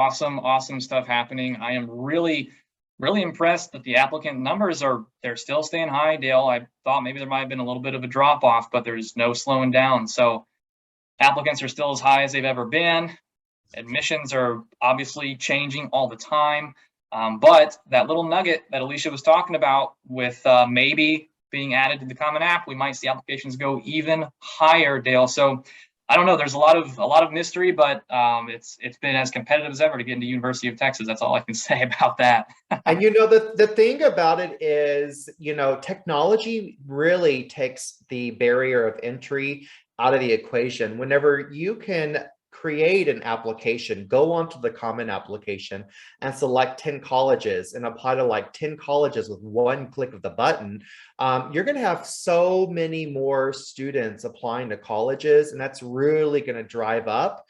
Awesome stuff happening. I am really impressed that the applicant numbers they're still staying high, Dale. I thought maybe there might have been a little bit of a drop off, but there's no slowing down. So applicants are still as high as they've ever been. Admissions are obviously changing all the time. But that little nugget that Alesha was talking about with maybe being added to the Common App, we might see applications go even higher, Dale. So I don't know. There's a lot of mystery, but it's been as competitive as ever to get into University of Texas. That's all I can say about that. And the thing about it is, technology really takes the barrier of entry out of the equation. Whenever you can create an application, go onto the Common Application and select 10 colleges and apply to like 10 colleges with one click of the button, you're going to have so many more students applying to colleges, and that's really going to drive up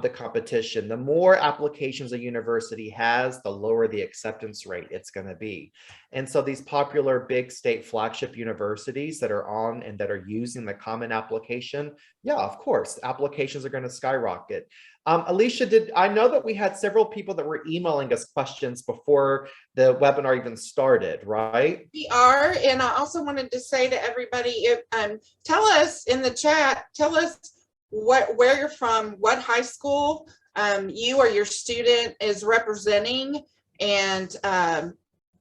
the competition. The more applications a university has, the lower the acceptance rate it's going to be. And so these popular big state flagship universities that are on and that are using the Common Application, yeah, of course, applications are going to skyrocket. Alesha, I know that we had several people that were emailing us questions before the webinar even started, right? We are, and I also wanted to say to everybody, tell us in the chat, tell us where you're from, what high school you or your student is representing, and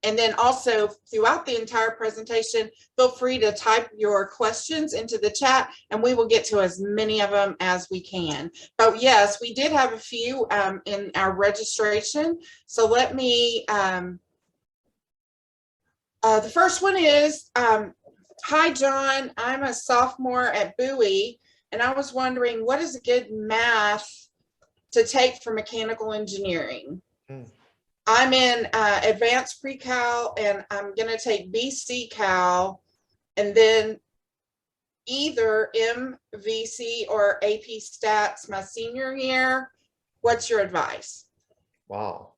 then also throughout the entire presentation, feel free to type your questions into the chat and we will get to as many of them as we can. But yes, we did have a few in our registration. So let me, the first one is, hi John, I'm a sophomore at Bowie, and I was wondering, what is a good math to take for mechanical engineering? I'm in advanced pre-cal, and I'm going to take BC Cal, and then either MVC or AP Stats my senior year. What's your advice? Wow.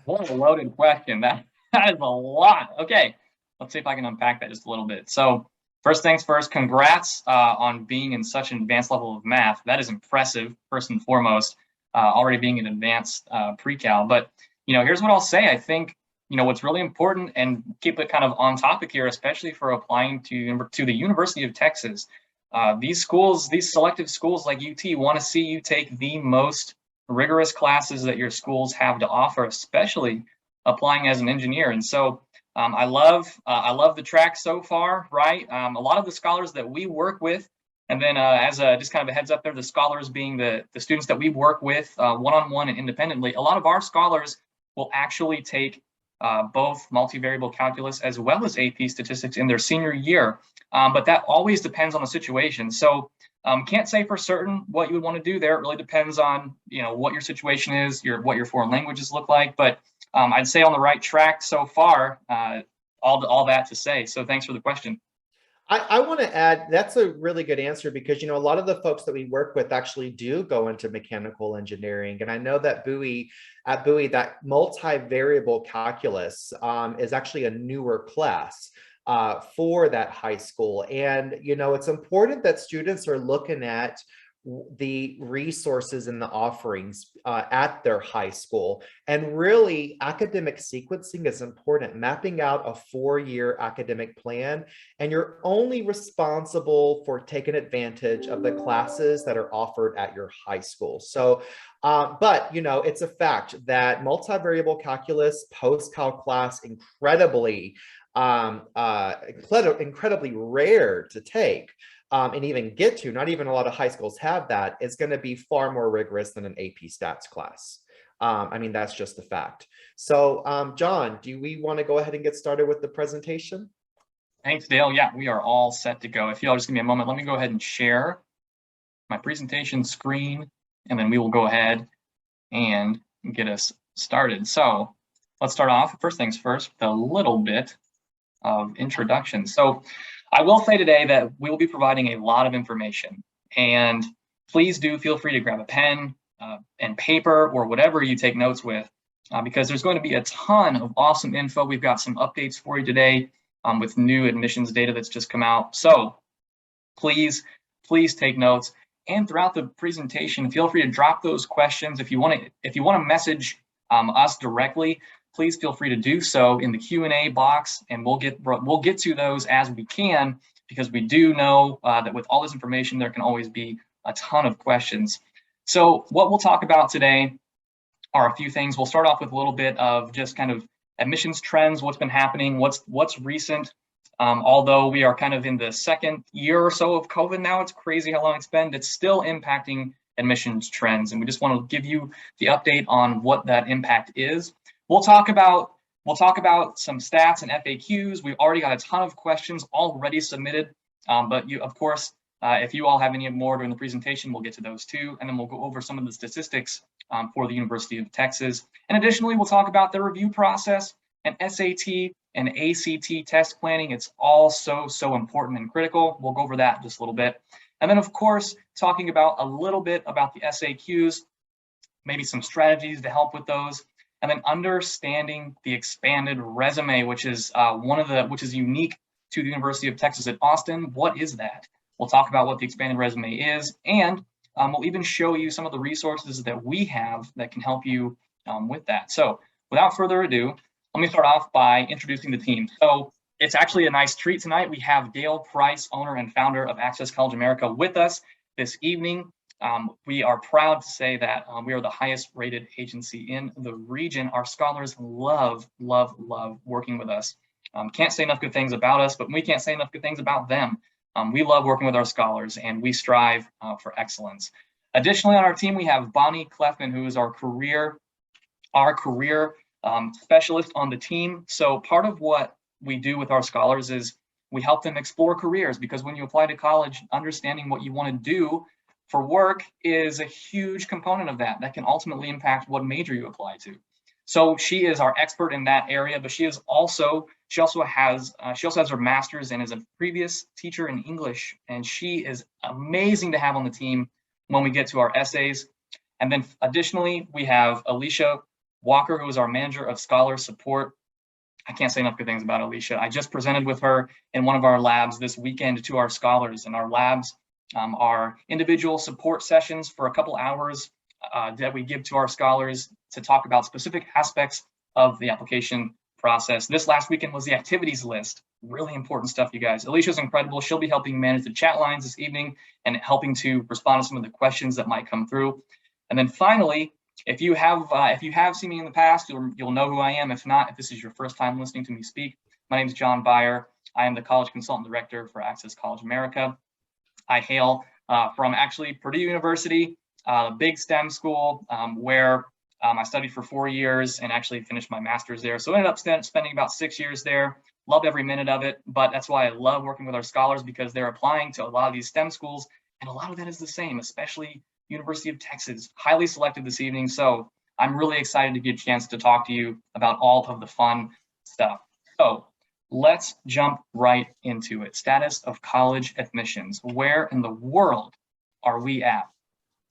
What a loaded question. That is a lot. Okay, let's see if I can unpack that just a little bit. So first things first, congrats on being in such an advanced level of math. That is impressive, first and foremost, already being an advanced pre-cal. But, here's what I'll say. I think, what's really important, and keep it kind of on topic here, especially for applying to the University of Texas. These schools, these selective schools like UT, want to see you take the most rigorous classes that your schools have to offer, especially applying as an engineer. And so I love the track so far, right? A lot of the scholars that we work with, and then as just kind of a heads up there, the scholars being the students that we work with one-on-one and independently, a lot of our scholars will actually take both multivariable calculus as well as AP statistics in their senior year. But that always depends on the situation. So can't say for certain what you would want to do there. It really depends on, what your situation is, what your foreign languages look like. But I'd say on the right track so far, all that to say. So thanks for the question. I want to add, that's a really good answer because, a lot of the folks that we work with actually do go into mechanical engineering. And I know that at Bowie, that multivariable calculus is actually a newer class for that high school. And, it's important that students are looking at the resources and the offerings at their high school. And really, academic sequencing is important, mapping out a 4-year academic plan. And you're only responsible for taking advantage of the classes that are offered at your high school. So, but, it's a fact that multivariable calculus, post-cal class, incredibly rare to take. And even get to, not even a lot of high schools have that. It's going to be far more rigorous than an AP Stats class. That's just the fact. So, John, do we want to go ahead and get started with the presentation? Thanks, Dale. Yeah, we are all set to go. If y'all just give me a moment, let me go ahead and share my presentation screen, and then we will go ahead and get us started. So let's start off, first things first, with a little bit of introduction. So I will say today that we will be providing a lot of information, and please do feel free to grab a pen and paper or whatever you take notes with, because there's going to be a ton of awesome info. We've got some updates for you today with new admissions data that's just come out. So please take notes. and throughout the presentation, feel free to drop those questions. If you want to message us directly, please feel free to do so in the Q&A box, and we'll get to those as we can, because we do know that with all this information, there can always be a ton of questions. So what we'll talk about today are a few things. We'll start off with a little bit of just kind of admissions trends, what's been happening, what's recent. Although we are kind of in the second year or so of COVID now, it's crazy how long it's been. It's still impacting admissions trends, and we just want to give you the update on what that impact is. We'll talk about some stats and FAQs. We've already got a ton of questions already submitted, but you, of course, if you all have any more during the presentation, we'll get to those too, and then we'll go over some of the statistics for the University of Texas. And additionally, we'll talk about the review process and SAT and ACT test planning. It's all so important and critical. We'll go over that in just a little bit. And then, of course, talking about a little bit about the SAQs, maybe some strategies to help with those, and then understanding the expanded resume, which is which is unique to the University of Texas at Austin. What is that? We'll talk about what the expanded resume is, and we'll even show you some of the resources that we have that can help you with that. So without further ado, let me start off by introducing the team. So it's actually a nice treat tonight. We have Dale Price, owner and founder of Access College America, with us this evening. We are proud to say that we are the highest rated agency in the region. Our scholars love working with us. Can't say enough good things about us, but we can't say enough good things about them. We love working with our scholars, and we strive for excellence. Additionally, on our team, we have Bonnie Clefman, who is our career specialist on the team. So part of what we do with our scholars is we help them explore careers, because when you apply to college, understanding what you want to do for work is a huge component of that can ultimately impact what major you apply to. So she is our expert in that area, but she also has her master's and is a previous teacher in English, and she is amazing to have on the team when we get to our essays. And then additionally, we have Alesha Walker, who is our manager of scholar support. I can't say enough good things about Alesha. I just presented with her in one of our labs this weekend to our scholars, and our labs are individual support sessions for a couple hours that we give to our scholars to talk about specific aspects of the application process. This last weekend was the activities list. Really important stuff, you guys. Alesha's incredible. She'll be helping manage the chat lines this evening and helping to respond to some of the questions that might come through. And then finally, if you have seen me in the past, you'll know who I am. If not, if this is your first time listening to me speak, my name is John Baier. I am the College Consultant Director for Access College America. I hail from actually Purdue University, a big STEM school where I studied for 4 years and actually finished my master's there. So I ended up spending about 6 years there. Loved every minute of it, but that's why I love working with our scholars, because they're applying to a lot of these STEM schools, and a lot of that is the same, especially University of Texas, highly selected this evening. So I'm really excited to get a chance to talk to you about all of the fun stuff. So let's jump right into it. Status of college admissions. Where in the world are we at?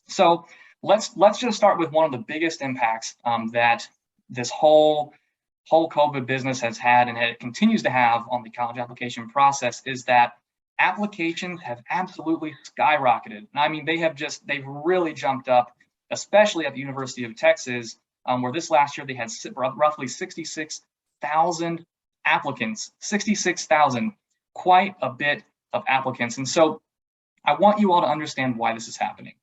So let's just start with one of the biggest impacts that this whole COVID business has had, and it continues to have on the college application process, is that applications have absolutely skyrocketed. I mean, they've really jumped up, especially at the University of Texas, where this last year they had roughly 66,000 applicants, 66,000, quite a bit of applicants. And so I want you all to understand why this is happening.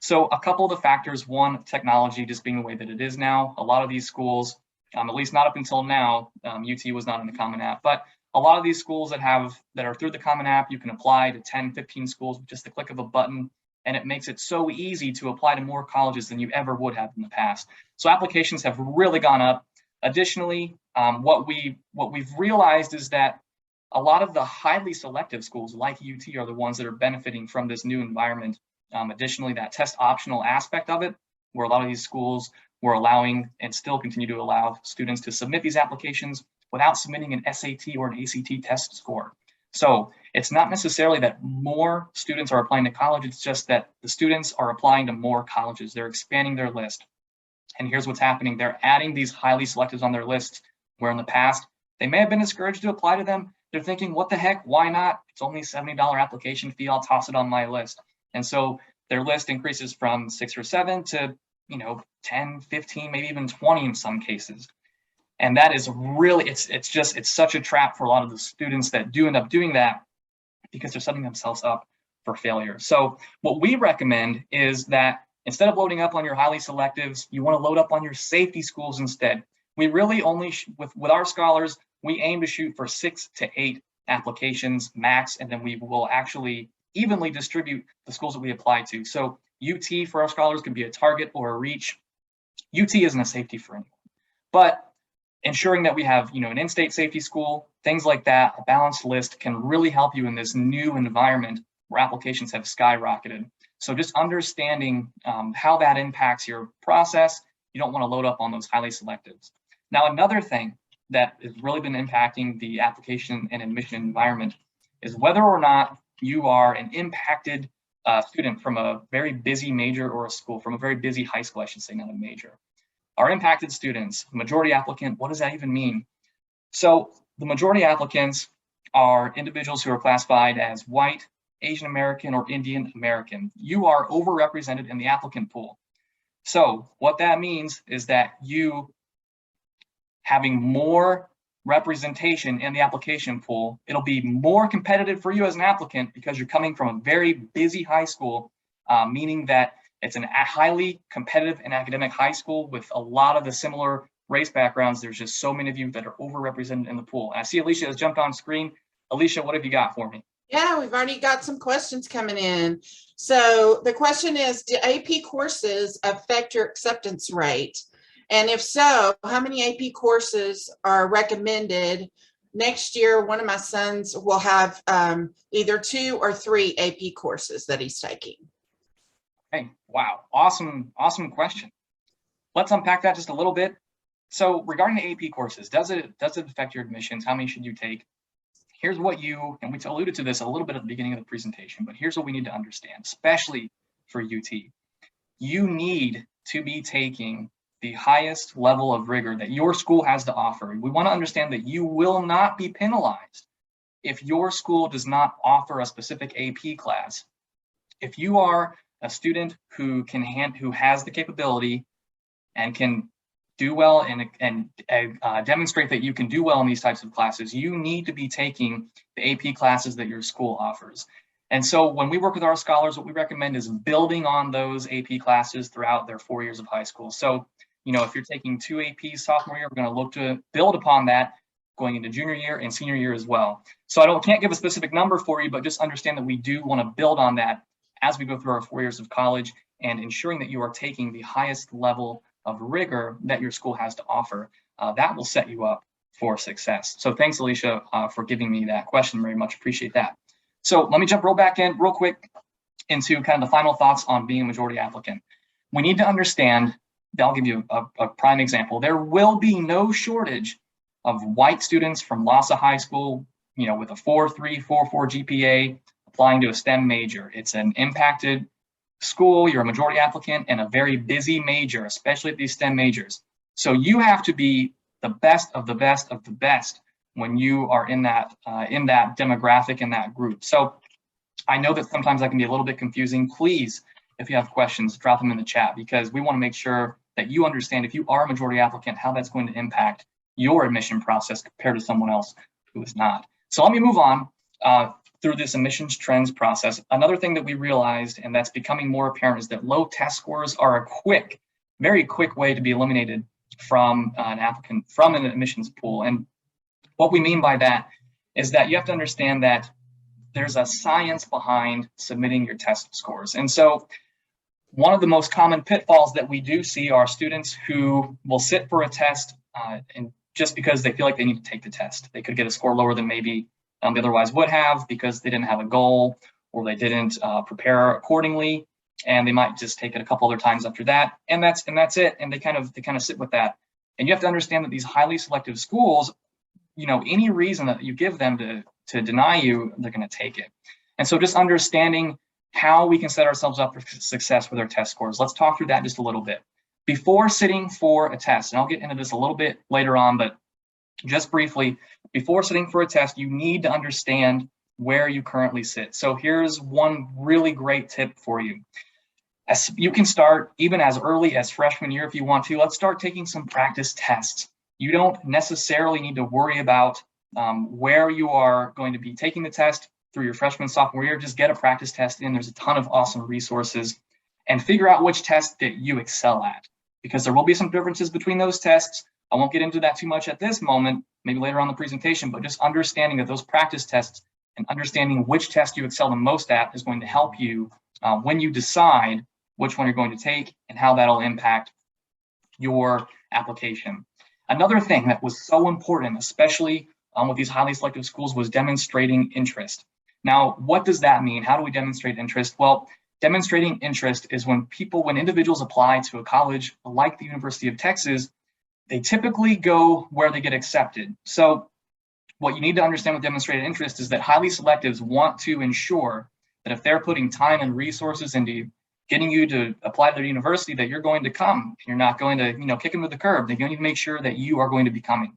So a couple of the factors: one, technology just being the way that it is now. A lot of these schools, at least not up until now, UT was not in the Common App, but a lot of these schools that are through the Common App, you can apply to 10, 15 schools with just the click of a button, and it makes it so easy to apply to more colleges than you ever would have in the past. So applications have really gone up. Additionally, what we've realized is that a lot of the highly selective schools like UT are the ones that are benefiting from this new environment. Additionally, that test optional aspect of it, where a lot of these schools were allowing and still continue to allow students to submit these applications without submitting an SAT or an ACT test score. So it's not necessarily that more students are applying to college, it's just that the students are applying to more colleges. They're expanding their list. And here's what's happening. They're adding these highly selectives on their lists, where in the past, they may have been discouraged to apply to them. They're thinking, what the heck, why not? It's only a $70 application fee, I'll toss it on my list. And so their list increases from 6 or 7 to, 10, 15, maybe even 20 in some cases. And that is really, it's such a trap for a lot of the students that do end up doing that because they're setting themselves up for failure. So what we recommend is that instead of loading up on your highly selectives, you want to load up on your safety schools instead. We really only, with our scholars, we aim to shoot for 6 to 8 applications max, and then we will actually evenly distribute the schools that we apply to. So UT for our scholars could be a target or a reach. UT isn't a safety for anyone, but ensuring that we have, an in-state safety school, things like that, a balanced list can really help you in this new environment where applications have skyrocketed. So just understanding how that impacts your process, you don't want to load up on those highly selectives. Now, another thing that has really been impacting the application and admission environment is whether or not you are an impacted student from a very busy major or a school, from a very busy high school, I should say, not a major. Our impacted students, majority applicant, what does that even mean? So the majority applicants are individuals who are classified as white, Asian American, or Indian American. You are overrepresented in the applicant pool. So what that means is that you having more representation in the application pool, it'll be more competitive for you as an applicant because you're coming from a very busy high school, meaning that it's a highly competitive and academic high school with a lot of the similar race backgrounds. There's just so many of you that are overrepresented in the pool. And I see Alesha has jumped on screen. Alesha, what have you got for me? Yeah, we've already got some questions coming in. So the question is, do AP courses affect your acceptance rate? And if so, how many AP courses are recommended? Next year, one of my sons will have either 2 or 3 AP courses that he's taking. Hey, wow, awesome question. Let's unpack that just a little bit. So regarding the AP courses, does it affect your admissions? How many should you take? Here's what and we alluded to this a little bit at the beginning of the presentation, but here's what we need to understand, especially for UT. You need to be taking the highest level of rigor that your school has to offer. We want to understand that you will not be penalized if your school does not offer a specific AP class. If you are a student who has the capability and can do well and demonstrate that you can do well in these types of classes, you need to be taking the AP classes that your school offers. And so when we work with our scholars, what we recommend is building on those AP classes throughout their 4 years of high school. So, if you're taking 2 APs sophomore year, we're going to look to build upon that going into junior year and senior year as well. So can't give a specific number for you, but just understand that we do want to build on that as we go through our 4 years of college and ensuring that you are taking the highest level of rigor that your school has to offer. That will set you up for success. So thanks, Alesha, for giving me that question. Very much appreciate that. So let me jump back in real quick into kind of the final thoughts on being a majority applicant. We need to understand, I'll give you a prime example. There will be no shortage of white students from Lhasa High School, with a 4.3, 4.4 GPA applying to a STEM major. It's an impacted school, you're a majority applicant, and a very busy major, especially at these STEM majors. So you have to be the best of the best of the best when you are in that demographic, in that group. So I know that sometimes that can be a little bit confusing. Please, if you have questions, drop them in the chat, because we want to make sure that you understand, if you are a majority applicant, how that's going to impact your admission process compared to someone else who is not. So let me move on through this admissions trends process. Another thing that we realized, and that's becoming more apparent, is that low test scores are a very quick way to be eliminated from an applicant, from an admissions pool. And what we mean by that is that you have to understand that there's a science behind submitting your test scores. And so one of the most common pitfalls that we do see are students who will sit for a test and just because they feel like they need to take the test. They could get a score lower than maybe they otherwise would have because they didn't have a goal or they didn't prepare accordingly, and they might just take it a couple other times after that, and that's it. And they kind of sit with that. And you have to understand that these highly selective schools, any reason that you give them to deny you, they're going to take it. And so just understanding how we can set ourselves up for success with our test scores. Let's talk through that just a little bit. Before sitting for a test, and I'll get into this a little bit later on, but just briefly, before sitting for a test, you need to understand where you currently sit. So here's one really great tip for you. You can start even as early as freshman year if you want to. Let's start taking some practice tests. You don't necessarily need to worry about where you are going to be taking the test through your freshman, sophomore year. Just get a practice test in. There's a ton of awesome resources, and figure out which test that you excel at, because there will be some differences between those tests. I won't get into that too much at this moment, maybe later on in the presentation, but just understanding that those practice tests and understanding which test you excel the most at is going to help you when you decide which one you're going to take and how that'll impact your application. Another thing that was so important, especially with these highly selective schools, was demonstrating interest. Now, what does that mean? How do we demonstrate interest? Well, demonstrating interest is when individuals apply to a college like the University of Texas, they typically go where they get accepted. So what you need to understand with demonstrated interest is that highly selectives want to ensure that if they're putting time and resources into getting you to apply to their university, that you're going to come. You're not going to, kick them to the curb. They're going to make sure that you are going to be coming.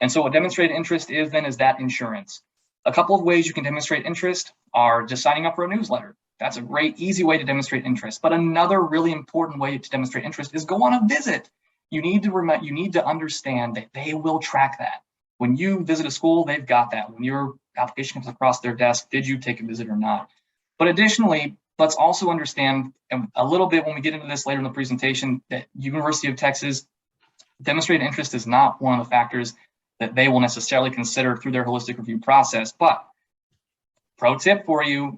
And so what demonstrated interest is then is that insurance. A couple of ways you can demonstrate interest are just signing up for a newsletter. That's a great, easy way to demonstrate interest. But another really important way to demonstrate interest is go on a visit. You need to understand that they will track that. When you visit a school, they've got that. When your application comes across their desk, did you take a visit or not? But additionally, let's also understand a little bit when we get into this later in the presentation that University of Texas demonstrated interest is not one of the factors that they will necessarily consider through their holistic review process. But pro tip for you,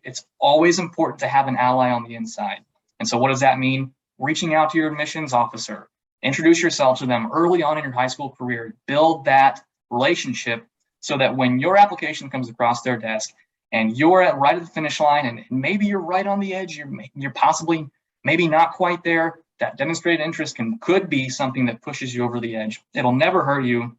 it's always important to have an ally on the inside. And so what does that mean? Reaching out to your admissions officer, introduce yourself to them early on in your high school career, build that relationship so that when your application comes across their desk and you're right at the finish line and maybe you're right on the edge, you're possibly maybe not quite there, that demonstrated interest could be something that pushes you over the edge. It'll never hurt you,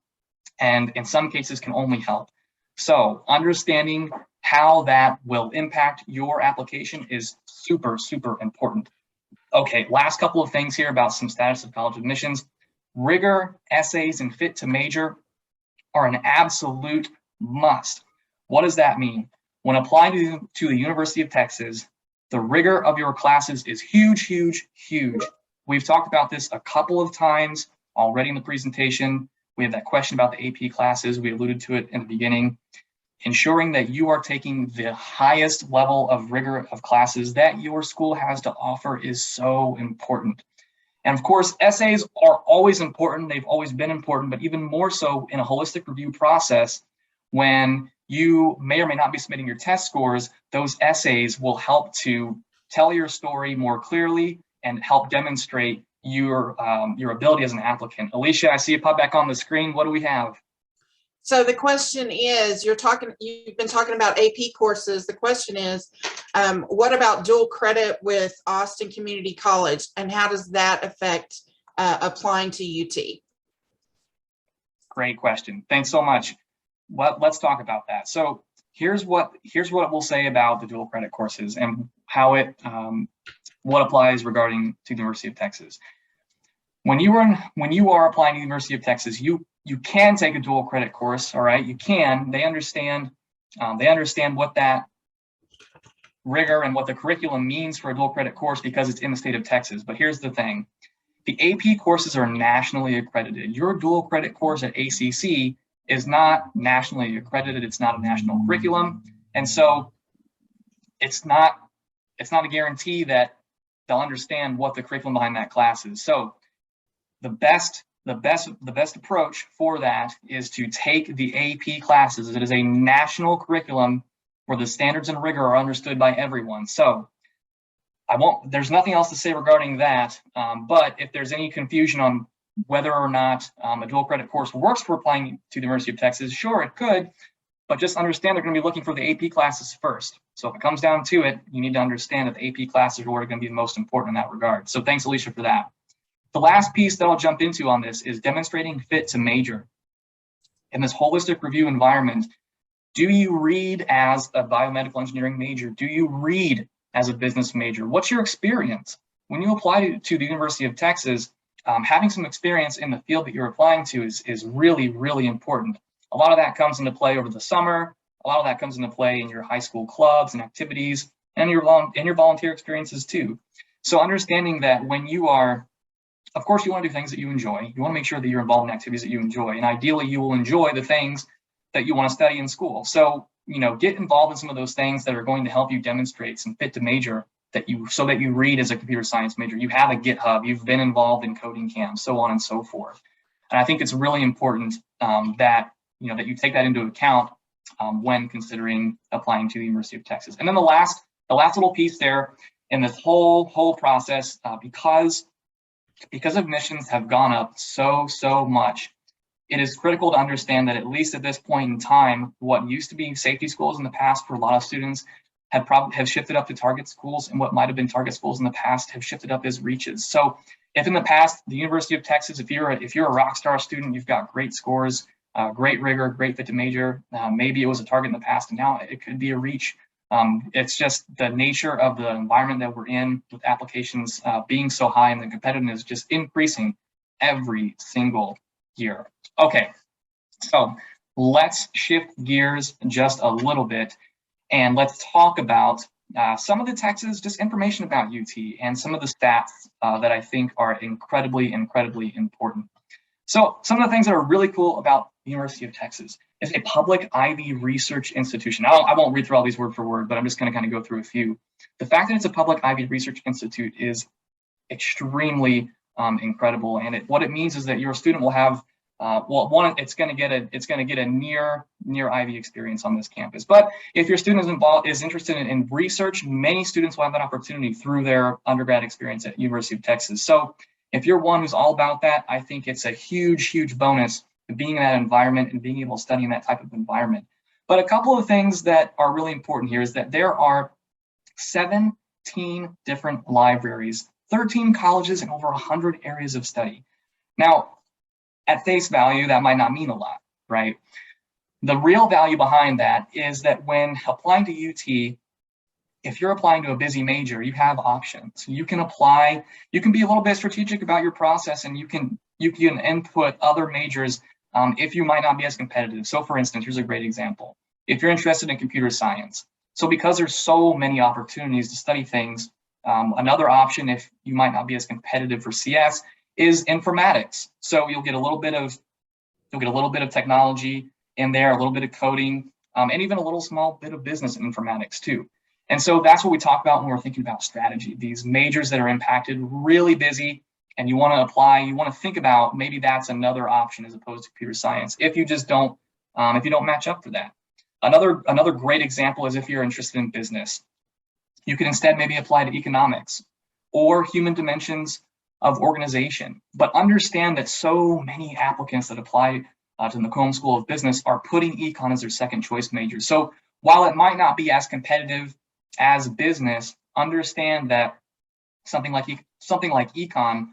and in some cases can only help. So understanding how that will impact your application is super, super important. Okay, last couple of things here about some status of college admissions. Rigor, essays, and fit to major are an absolute must. What does that mean? When applying to the University of Texas, the rigor of your classes is huge, huge, huge. We've talked about this a couple of times already in the presentation. We have that question about the AP classes. We alluded to it in the beginning. Ensuring that you are taking the highest level of rigor of classes that your school has to offer is so important. And of course, essays are always important. They've always been important, but even more so in a holistic review process, when you may or may not be submitting your test scores, those essays will help to tell your story more clearly and help demonstrate your ability as an applicant. Alesha, I see you pop back on the screen. What do we have? So the question is, you've been talking about AP courses. The question is, what about dual credit with Austin Community College, and how does that affect applying to UT? Great question. Thanks so much. Well, let's talk about that. So here's what we'll say about the dual credit courses and how what applies regarding to the University of Texas. When you are applying to the University of Texas, you can take a dual credit course. All right, you can. They understand what that rigor and what the curriculum means for a dual credit course because it's in the state of Texas. But here's the thing: the AP courses are nationally accredited. Your dual credit course at ACC is not nationally accredited. It's not a national curriculum, and so it's not a guarantee that they'll understand what the curriculum behind that class is. So the best approach for that is to take the AP classes. It is a national curriculum where the standards and rigor are understood by everyone. So there's nothing else to say regarding that, but if there's any confusion on whether or not a dual credit course works for applying to the University of Texas, sure, it could, but just understand they're going to be looking for the AP classes first. So if it comes down to it, you need to understand that the AP classes are what are going to be the most important in that regard. So thanks, Alesha, for that. The last piece that I'll jump into on this is demonstrating fit to major. In this holistic review environment, do you read as a biomedical engineering major? Do you read as a business major? What's your experience? When you apply to the University of Texas, having some experience in the field that you're applying to is really, really important. A lot of that comes into play over the summer. A lot of that comes into play in your high school clubs and activities. and your volunteer experiences too. So understanding that when you are, of course, you want to do things that you enjoy. You want to make sure that you're involved in activities that you enjoy, and ideally you will enjoy the things that you want to study in school. So, get involved in some of those things that are going to help you demonstrate some fit to major so that you read as a computer science major. You have a GitHub, you've been involved in coding camps, so on and so forth. And I think it's really important that you take that into account when considering applying to the University of Texas. And then the last little piece there in this whole process, because admissions have gone up so much, it is critical to understand that at least at this point in time, what used to be safety schools in the past for a lot of students have shifted up to target schools, and what might have been target schools in the past have shifted up as reaches. So if in the past, the University of Texas, if you're a rock star student, you've got great scores, great rigor, great fit to major, maybe it was a target in the past, and now it could be a reach. It's just the nature of the environment that we're in, with applications being so high and the competitiveness just increasing every single year. Okay, so let's shift gears just a little bit, and let's talk about some of the Texas, just information about UT and some of the stats that I think are incredibly important. So some of the things that are really cool about the University of Texas is a public Ivy research institution. I won't read through all these word for word, but I'm just going to kind of go through a few. The fact that it's a public Ivy research institute is extremely incredible, and what it means is that your student will have it's going to get a near Ivy experience on this campus. But if your student is interested in research, many students will have that opportunity through their undergrad experience at University of Texas. So if you're one who's all about that, I think it's a huge bonus being in that environment and being able to study in that type of environment. But a couple of things that are really important here is that there are 17 different libraries, 13 colleges, and over 100 areas of study. Now, at face value, that might not mean a lot, right? The real value behind that is that when applying to UT, if you're applying to a busy major, you have options. You can apply, you can be a little bit strategic about your process, and you can input other majors if you might not be as competitive. So for instance, here's a great example. If you're interested in computer science, so because there's so many opportunities to study things, another option if you might not be as competitive for CS is informatics. So you'll get a little bit of technology in there, a little bit of coding, and even a little small bit of business in informatics too. And so that's what we talk about when we're thinking about strategy. These majors that are impacted, really busy, and you want to apply, you want to think about maybe that's another option as opposed to computer science if you just don't match up for that. Another great example is if you're interested in business, you can instead maybe apply to economics or human dimensions of organization. But understand that so many applicants that apply to the Macomb School of Business are putting econ as their second choice major. So while it might not be as competitive as business, understand that something like econ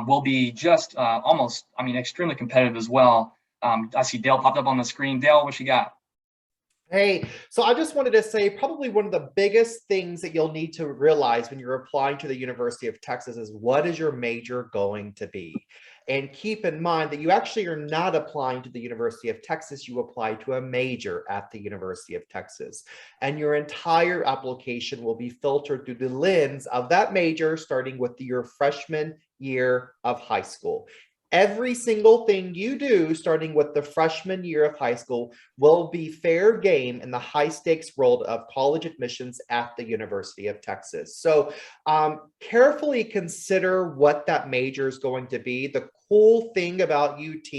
will be just extremely competitive as well. I see Dale popped up on the screen. Dale, what you got? Hey, so I just wanted to say probably one of the biggest things that you'll need to realize when you're applying to the University of Texas is what is your major going to be? And keep in mind that you actually are not applying to the University of Texas, you apply to a major at the University of Texas. And your entire application will be filtered through the lens of that major, starting with your freshman year of high school. Every single thing you do, starting with the freshman year of high school, will be fair game in the high stakes world of college admissions at the University of Texas. So carefully consider what that major is going to be. The cool thing about UT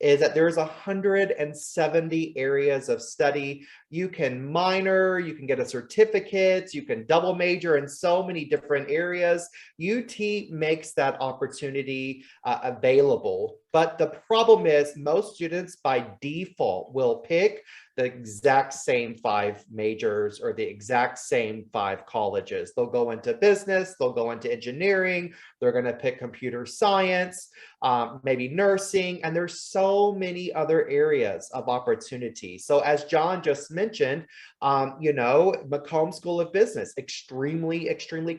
is that there's 170 areas of study. You can minor, you can get a certificate, you can double major in so many different areas. UT makes that opportunity available. But the problem is most students by default will pick the exact same 5 majors or the exact same 5 colleges. They'll go into business, they'll go into engineering, they're going to pick computer science, maybe nursing, and there's so many other areas of opportunity. So as John just mentioned, Macomb School of Business, extremely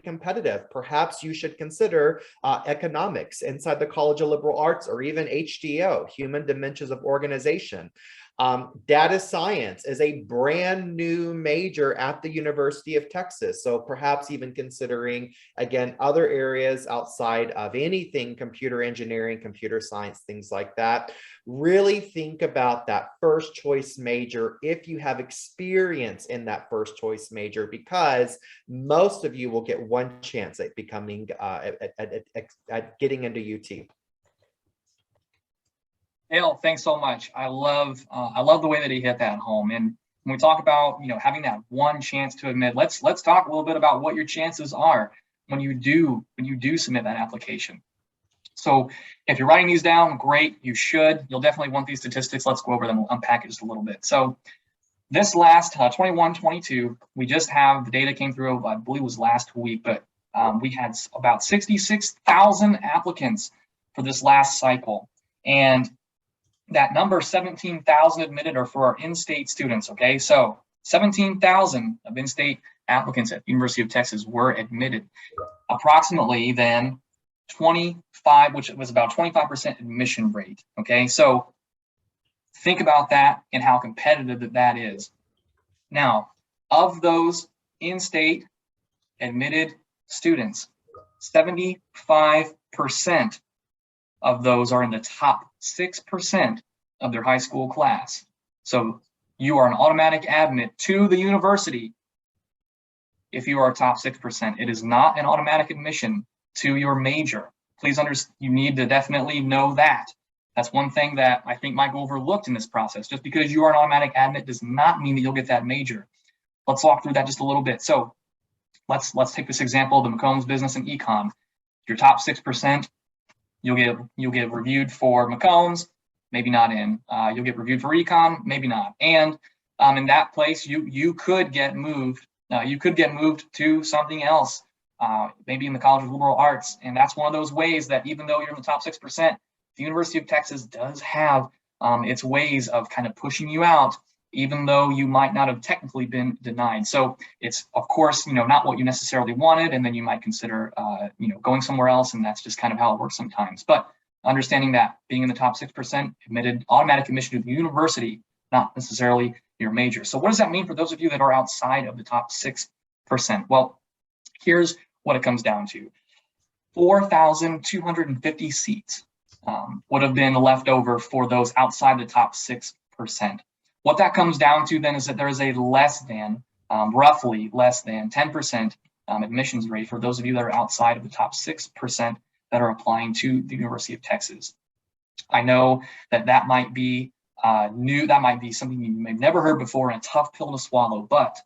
competitive. Perhaps you should consider economics inside the College of Liberal Arts, or even HDO, Human Dimensions of Organization. Data science is a brand new major at the University of Texas. So perhaps even considering, again, other areas outside of anything computer engineering, computer science, things like that. Really think about that first choice major if you have experience in that first choice major, because most of you will get one chance at becoming, at getting into UT. Dale, thanks so much. I love the way that he hit that home. And when we talk about, having that one chance to admit, let's talk a little bit about what your chances are when you do submit that application. So if you're writing these down, great, you should. You'll definitely want these statistics. Let's go over them. We'll unpack it just a little bit. So this last 21-22, we just have the data came through, I believe it was last week, but we had about 66,000 applicants for this last cycle. And that number, 17,000 admitted, are for our in-state students, okay? So 17,000 of in-state applicants at University of Texas were admitted. Approximately then 25, which was about 25% admission rate, okay? So think about that and how competitive that is. Now, of those in-state admitted students, 75% of those are in the top 6% of their high school class. So you are an automatic admit to the university if you are a top 6%. It is not an automatic admission to your major. Please understand, you need to definitely know that. That's one thing that I think might go overlooked in this process. Just because you are an automatic admit does not mean that you'll get that major. Let's walk through that just a little bit. So let's take this example of the McCombs Business and Econ. Your top 6%, you'll get reviewed for McCombs, maybe not in. You'll get reviewed for Econ, maybe not. And in that place, you could get moved. You could get moved to something else, maybe in the College of Liberal Arts. And that's one of those ways that even though you're in the top 6%, the University of Texas does have its ways of kind of pushing you out, even though you might not have technically been denied. So it's, of course, not what you necessarily wanted, and then you might consider, going somewhere else, and that's just kind of how it works sometimes. But understanding that being in the top 6% admitted, automatic admission to the university, not necessarily your major. So what does that mean for those of you that are outside of the top 6%? Well, here's what it comes down to. 4,250 seats would have been left over for those outside the top 6%. What that comes down to then is that there is a roughly less than 10% admissions rate for those of you that are outside of the top 6% that are applying to the University of Texas. I know that might be new, that might be something you may have never heard before and a tough pill to swallow, but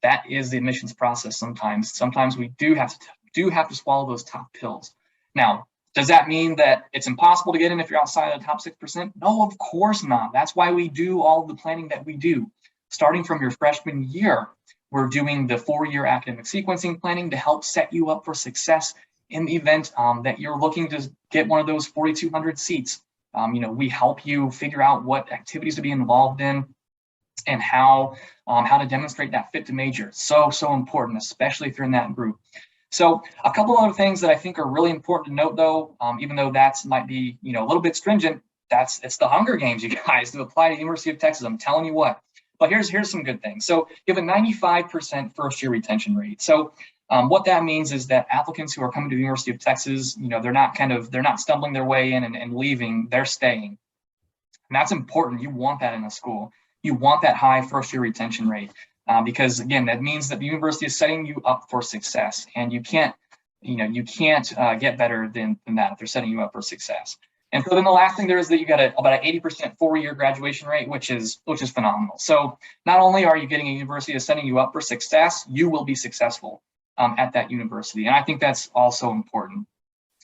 that is the admissions process sometimes. Sometimes we do have to swallow those tough pills. Now, does that mean that it's impossible to get in if you're outside of the top 6%? No, of course not. That's why we do all of the planning that we do. Starting from your freshman year, we're doing the 4-year academic sequencing planning to help set you up for success in the event that you're looking to get one of those 4,200 seats. We help you figure out what activities to be involved in and how to demonstrate that fit to major. So important, especially if you're in that group. So a couple other things that I think are really important to note, though, even though that might be a little bit stringent, it's the Hunger Games, you guys, to apply to the University of Texas. I'm telling you what. But here's some good things. So you have a 95% first-year retention rate. So what that means is that applicants who are coming to the University of Texas, they're not stumbling their way in and leaving. They're staying, and that's important. You want that in a school. You want that high first-year retention rate. Because again, that means that the university is setting you up for success, and you can't get better than that if they're setting you up for success. And so then the last thing there is that you got about an 80% 4-year graduation rate, which is phenomenal. So not only are you getting a university that's setting you up for success, you will be successful at that university, and I think that's also important.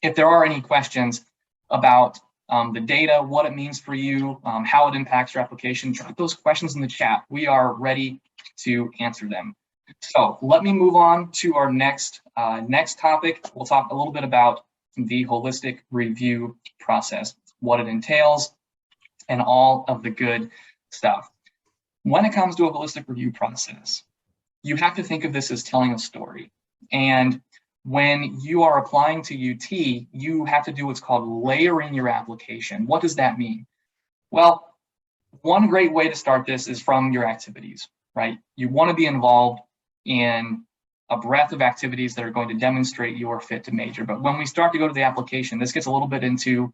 If there are any questions about the data, what it means for you, how it impacts your application, drop those questions in the chat. We are ready to answer them. So let me move on to our next topic. We'll talk a little bit about the holistic review process, what it entails, and all of the good stuff. When it comes to a holistic review process, you have to think of this as telling a story. And when you are applying to UT, you have to do what's called layering your application. What does that mean? Well, one great way to start this is from your activities, right? You want to be involved in a breadth of activities that are going to demonstrate your fit to major. But when we start to go to the application, this gets a little bit into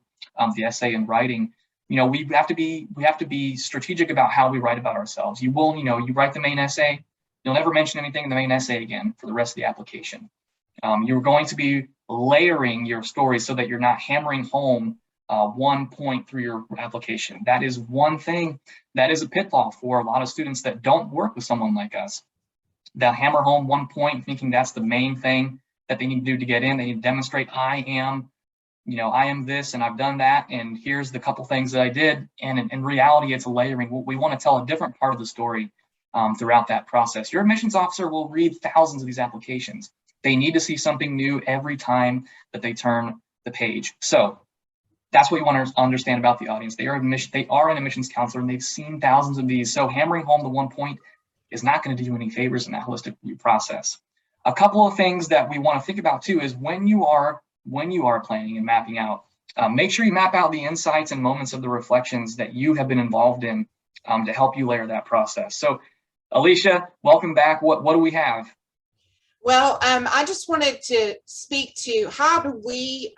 the essay and writing. You know, we have to be strategic about how we write about ourselves. You will, you know, you write the main essay, you'll never mention anything in the main essay again for the rest of the application. You're going to be layering your story so that you're not hammering home one point through your application. That is one thing that is a pitfall for a lot of students that don't work with someone like us. They'll hammer home one point thinking that's the main thing that they need to do to get in. They need to demonstrate I am this and I've done that, and here's the couple things that I did. And in reality, it's a layering. We want to tell a different part of the story throughout that process. Your admissions officer will read thousands of these applications. They need to see something new every time that they turn the page. So that's what you want to understand about the audience. They are an admissions counselor, and they've seen thousands of these. So hammering home the one point is not going to do you any favors in that holistic review process. A couple of things that we want to think about too is when you are planning and mapping out, make sure you map out the insights and moments of the reflections that you have been involved in to help you layer that process. So Alesha, welcome back. What do we have? Well, I just wanted to speak to how do we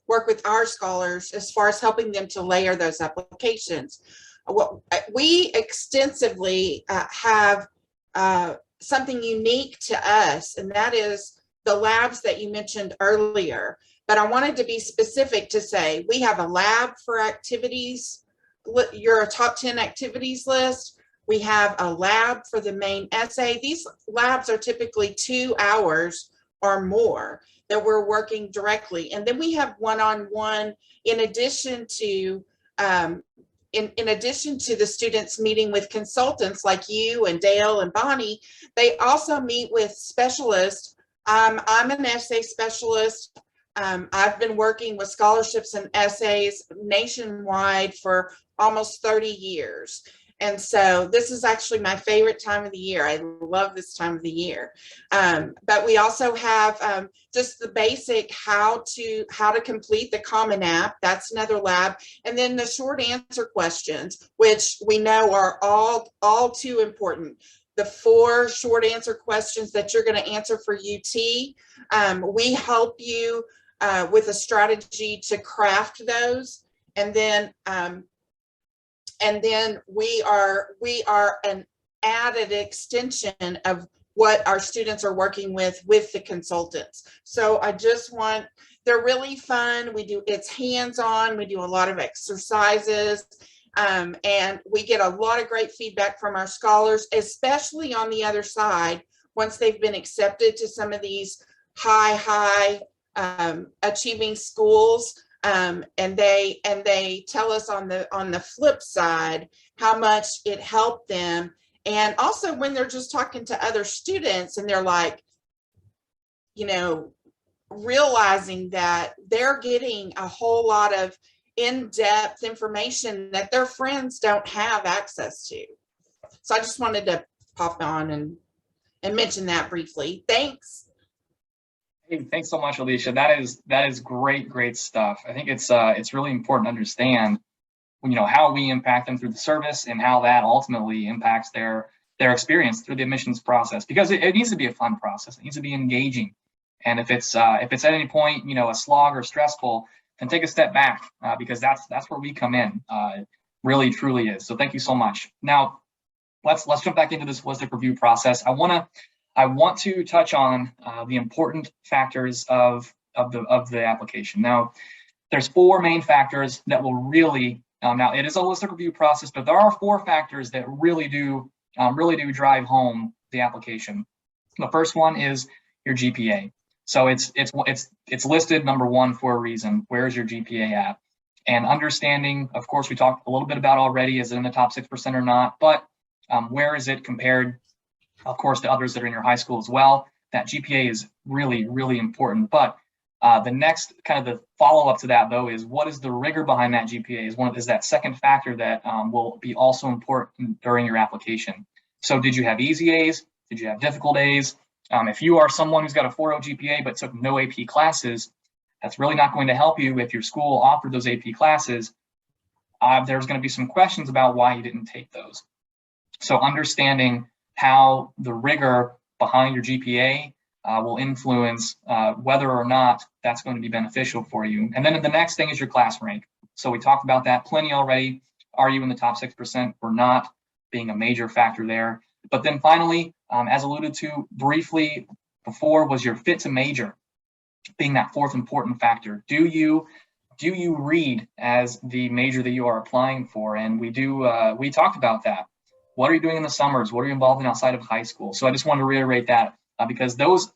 work with our scholars as far as helping them to layer those applications. Well, we extensively have something unique to us, and that is the labs that you mentioned earlier. But I wanted to be specific to say we have a lab for activities, your top 10 activities list. We have a lab for the main essay. These labs are typically 2 hours or more that we're working directly. And then we have one-on-one in addition to in addition to the students meeting with consultants like you and Dale and Bonnie. They also meet with specialists. I'm an essay specialist. I've been working with scholarships and essays nationwide for almost 30 years. And so this is actually my favorite time of the year. I love this time of the year. But we also have just the basic how to complete the Common App. That's another lab. And then the short answer questions, which we know are all too important. The 4 short answer questions that you're going to answer for UT. We help you with a strategy to craft those. And then we are an added extension of what our students are working with the consultants. So they're really fun. It's hands-on. We do a lot of exercises, and we get a lot of great feedback from our scholars, especially on the other side, once they've been accepted to some of these high achieving schools. And they tell us on the flip side how much it helped them. And also when they're just talking to other students and they're like, realizing that they're getting a whole lot of in-depth information that their friends don't have access to. So I just wanted to pop on and mention that briefly. Thanks. Hey, thanks so much, Alesha. That is great stuff. I think it's really important to understand, how we impact them through the service and how that ultimately impacts their experience through the admissions process. Because it needs to be a fun process. It needs to be engaging. And if it's at any point a slog or stressful, then take a step back because that's where we come in. It really truly is. So thank you so much. Now let's jump back into this holistic review process. I want to touch on the important factors of the application. Now, there's 4 main factors that will really, now it is a holistic review process, but there are 4 factors that really do drive home the application. The first one is your GPA. So it's listed number 1 for a reason. Where is your GPA at? And understanding, of course, we talked a little bit about already, is it in the top 6% or not? But where is it compared, of course, to others that are in your high school as well? That GPA is really important. But the next kind of the follow-up to that, though, is what is the rigor behind that GPA is that second factor that will be also important during your application. So did you have easy A's? Did you have difficult A's? If you are someone who's got a 4.0 GPA but took no AP classes, that's really not going to help you if your school offered those AP classes there's going to be some questions about why you didn't take those. So understanding how the rigor behind your GPA will influence whether or not that's going to be beneficial for you. And then the next thing is your class rank. So we talked about that plenty already. Are you in the top 6% or not, being a major factor there. But then finally, as alluded to briefly before, was your fit to major being that fourth important factor. Do you read as the major that you are applying for? And we talked about that. What are you doing in the summers? What are you involved in outside of high school? So I just wanted to reiterate that because those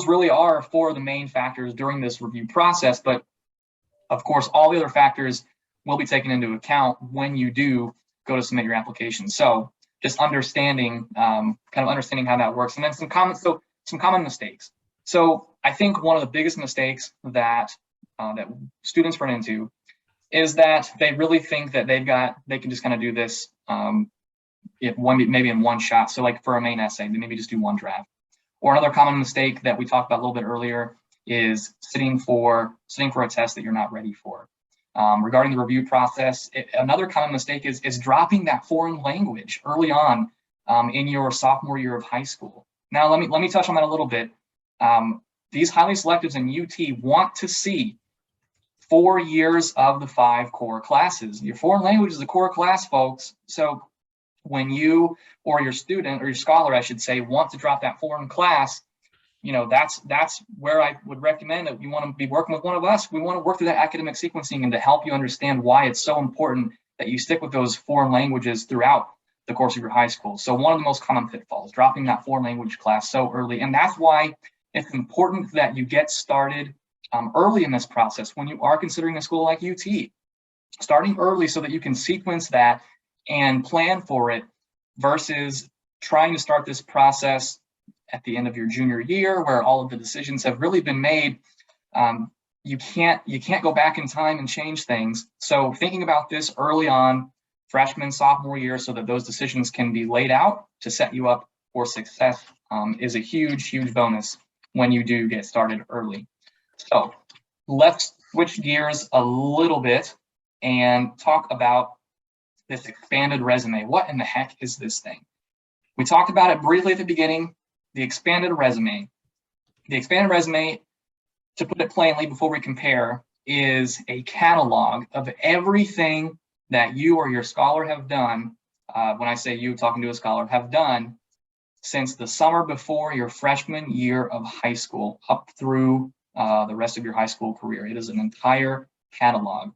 really are four of the main factors during this review process. But of course, all the other factors will be taken into account when you do go to submit your application. So just understanding, understanding how that works. And then some common mistakes. So I think one of the biggest mistakes that students run into is that they really think that they can just kind of do this maybe in one shot. So like for a main essay, they maybe just do one draft. Or another common mistake that we talked about a little bit earlier is sitting for a test that you're not ready for. Regarding the review process, another common mistake is dropping that foreign language early on in your sophomore year of high school. Now, let me touch on that a little bit. These highly selectives in UT want to see 4 years of the 5 core classes. Your foreign language is a core class, folks. So when you or your student or your scholar, I should say, want to drop that foreign class, that's where I would recommend that you want to be working with one of us. We want to work through that academic sequencing and to help you understand why it's so important that you stick with those foreign languages throughout the course of your high school. So one of the most common pitfalls, dropping that foreign language class so early. And that's why it's important that you get started early in this process when you are considering a school like UT. Starting early so that you can sequence that and plan for it versus trying to start this process at the end of your junior year where all of the decisions have really been made. You can't go back in time and change things. So thinking about this early on, freshman, sophomore year, so that those decisions can be laid out to set you up for success is a huge bonus when you do get started early. So let's switch gears a little bit and talk about this expanded resume. What in the heck is this thing? We talked about it briefly at the beginning. The expanded resume. The expanded resume, to put it plainly before we compare, is a catalog of everything that you or your scholar have done. When I say you, talking to a scholar, have done since the summer before your freshman year of high school up through the rest of your high school career. It is an entire catalog.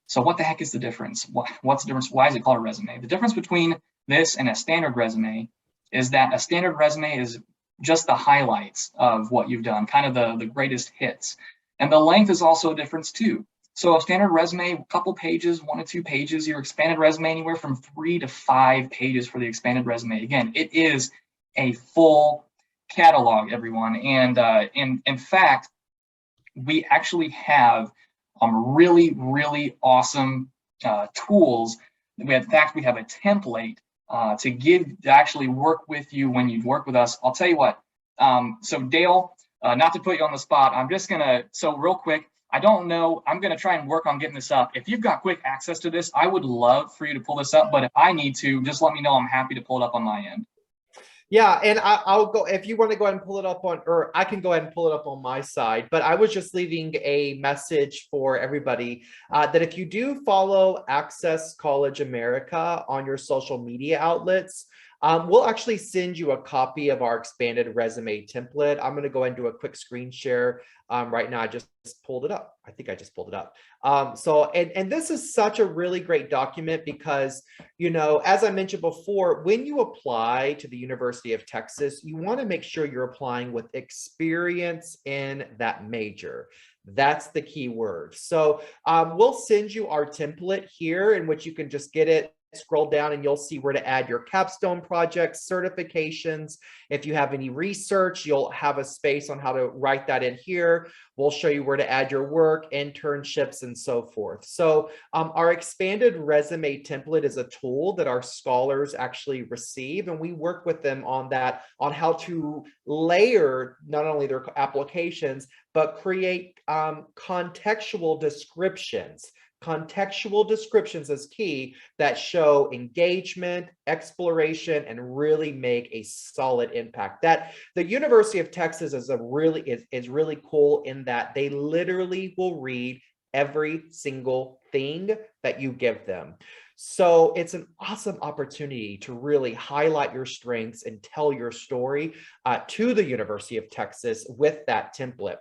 So what the heck is the difference? What's the difference? Why is it called a resume? The difference between this and a standard resume is that a standard resume is just the highlights of what you've done, kind of the greatest hits. And the length is also a difference too. So a standard resume, a couple pages, 1 to 2 pages. Your expanded resume, anywhere from 3 to 5 pages for the expanded resume. Again, it is a full catalog, everyone. And in fact, we actually have really awesome tools. In fact, we have a template to actually work with you when you work with us. I'll tell you what. So Dale, not to put you on the spot, I'm just so real quick, I don't know, I'm gonna try and work on getting this up. If you've got quick access to this, I would love for you to pull this up, but if I need to, just let me know. I'm happy to pull it up on my end. Yeah, and I'll go, if you want to go ahead and pull it up or I can go ahead and pull it up on my side, but I was just leaving a message for everybody that if you do follow Access College America on your social media outlets, we'll actually send you a copy of our expanded resume template. I'm going to go ahead and do a quick screen share right now. I just pulled it up. I think I just pulled it up. And this is such a really great document because, as I mentioned before, when you apply to the University of Texas, you want to make sure you're applying with experience in that major. That's the key word. So we'll send you our template here in which you can just get it, scroll down, and you'll see where to add your capstone projects, certifications. If you have any research, you'll have a space on how to write that in here. We'll show you where to add your work, internships, and so forth. So our expanded resume template is a tool that our scholars actually receive, and we work with them on that, on how to layer not only their applications, but create contextual descriptions. Contextual descriptions is key that show engagement, exploration, and really make a solid impact. That the University of Texas is really cool in that they literally will read every single thing that you give them. So it's an awesome opportunity to really highlight your strengths and tell your story to the University of Texas with that template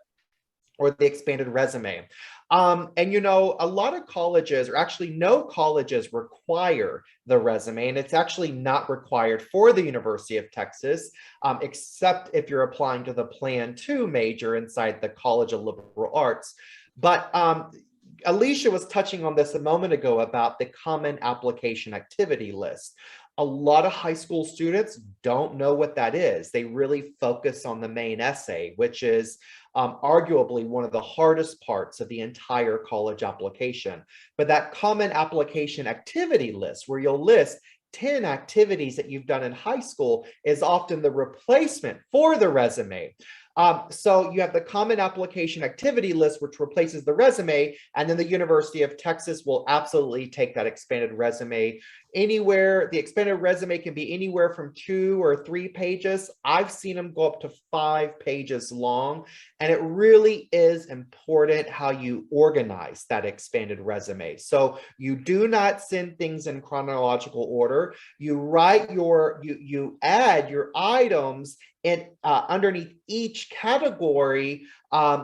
or the expanded resume. And you know, a lot of colleges, or actually no colleges, require the resume, and it's actually not required for the University of Texas, except if you're applying to the Plan 2 major inside the College of Liberal Arts. But Alesha was touching on this a moment ago about the common application activity list. A lot of high school students don't know what that is. They really focus on the main essay, which is arguably one of the hardest parts of the entire college application. But that common application activity list, where you'll list 10 activities that you've done in high school, is often the replacement for the resume. So you have the common application activity list, which replaces the resume, and then the University of Texas will absolutely take that expanded resume anywhere. The expanded resume can be anywhere from 2 or 3 pages. I've seen them go up to 5 pages long, and it really is important how you organize that expanded resume. So you do not send things in chronological order. You write you add your items and underneath each category,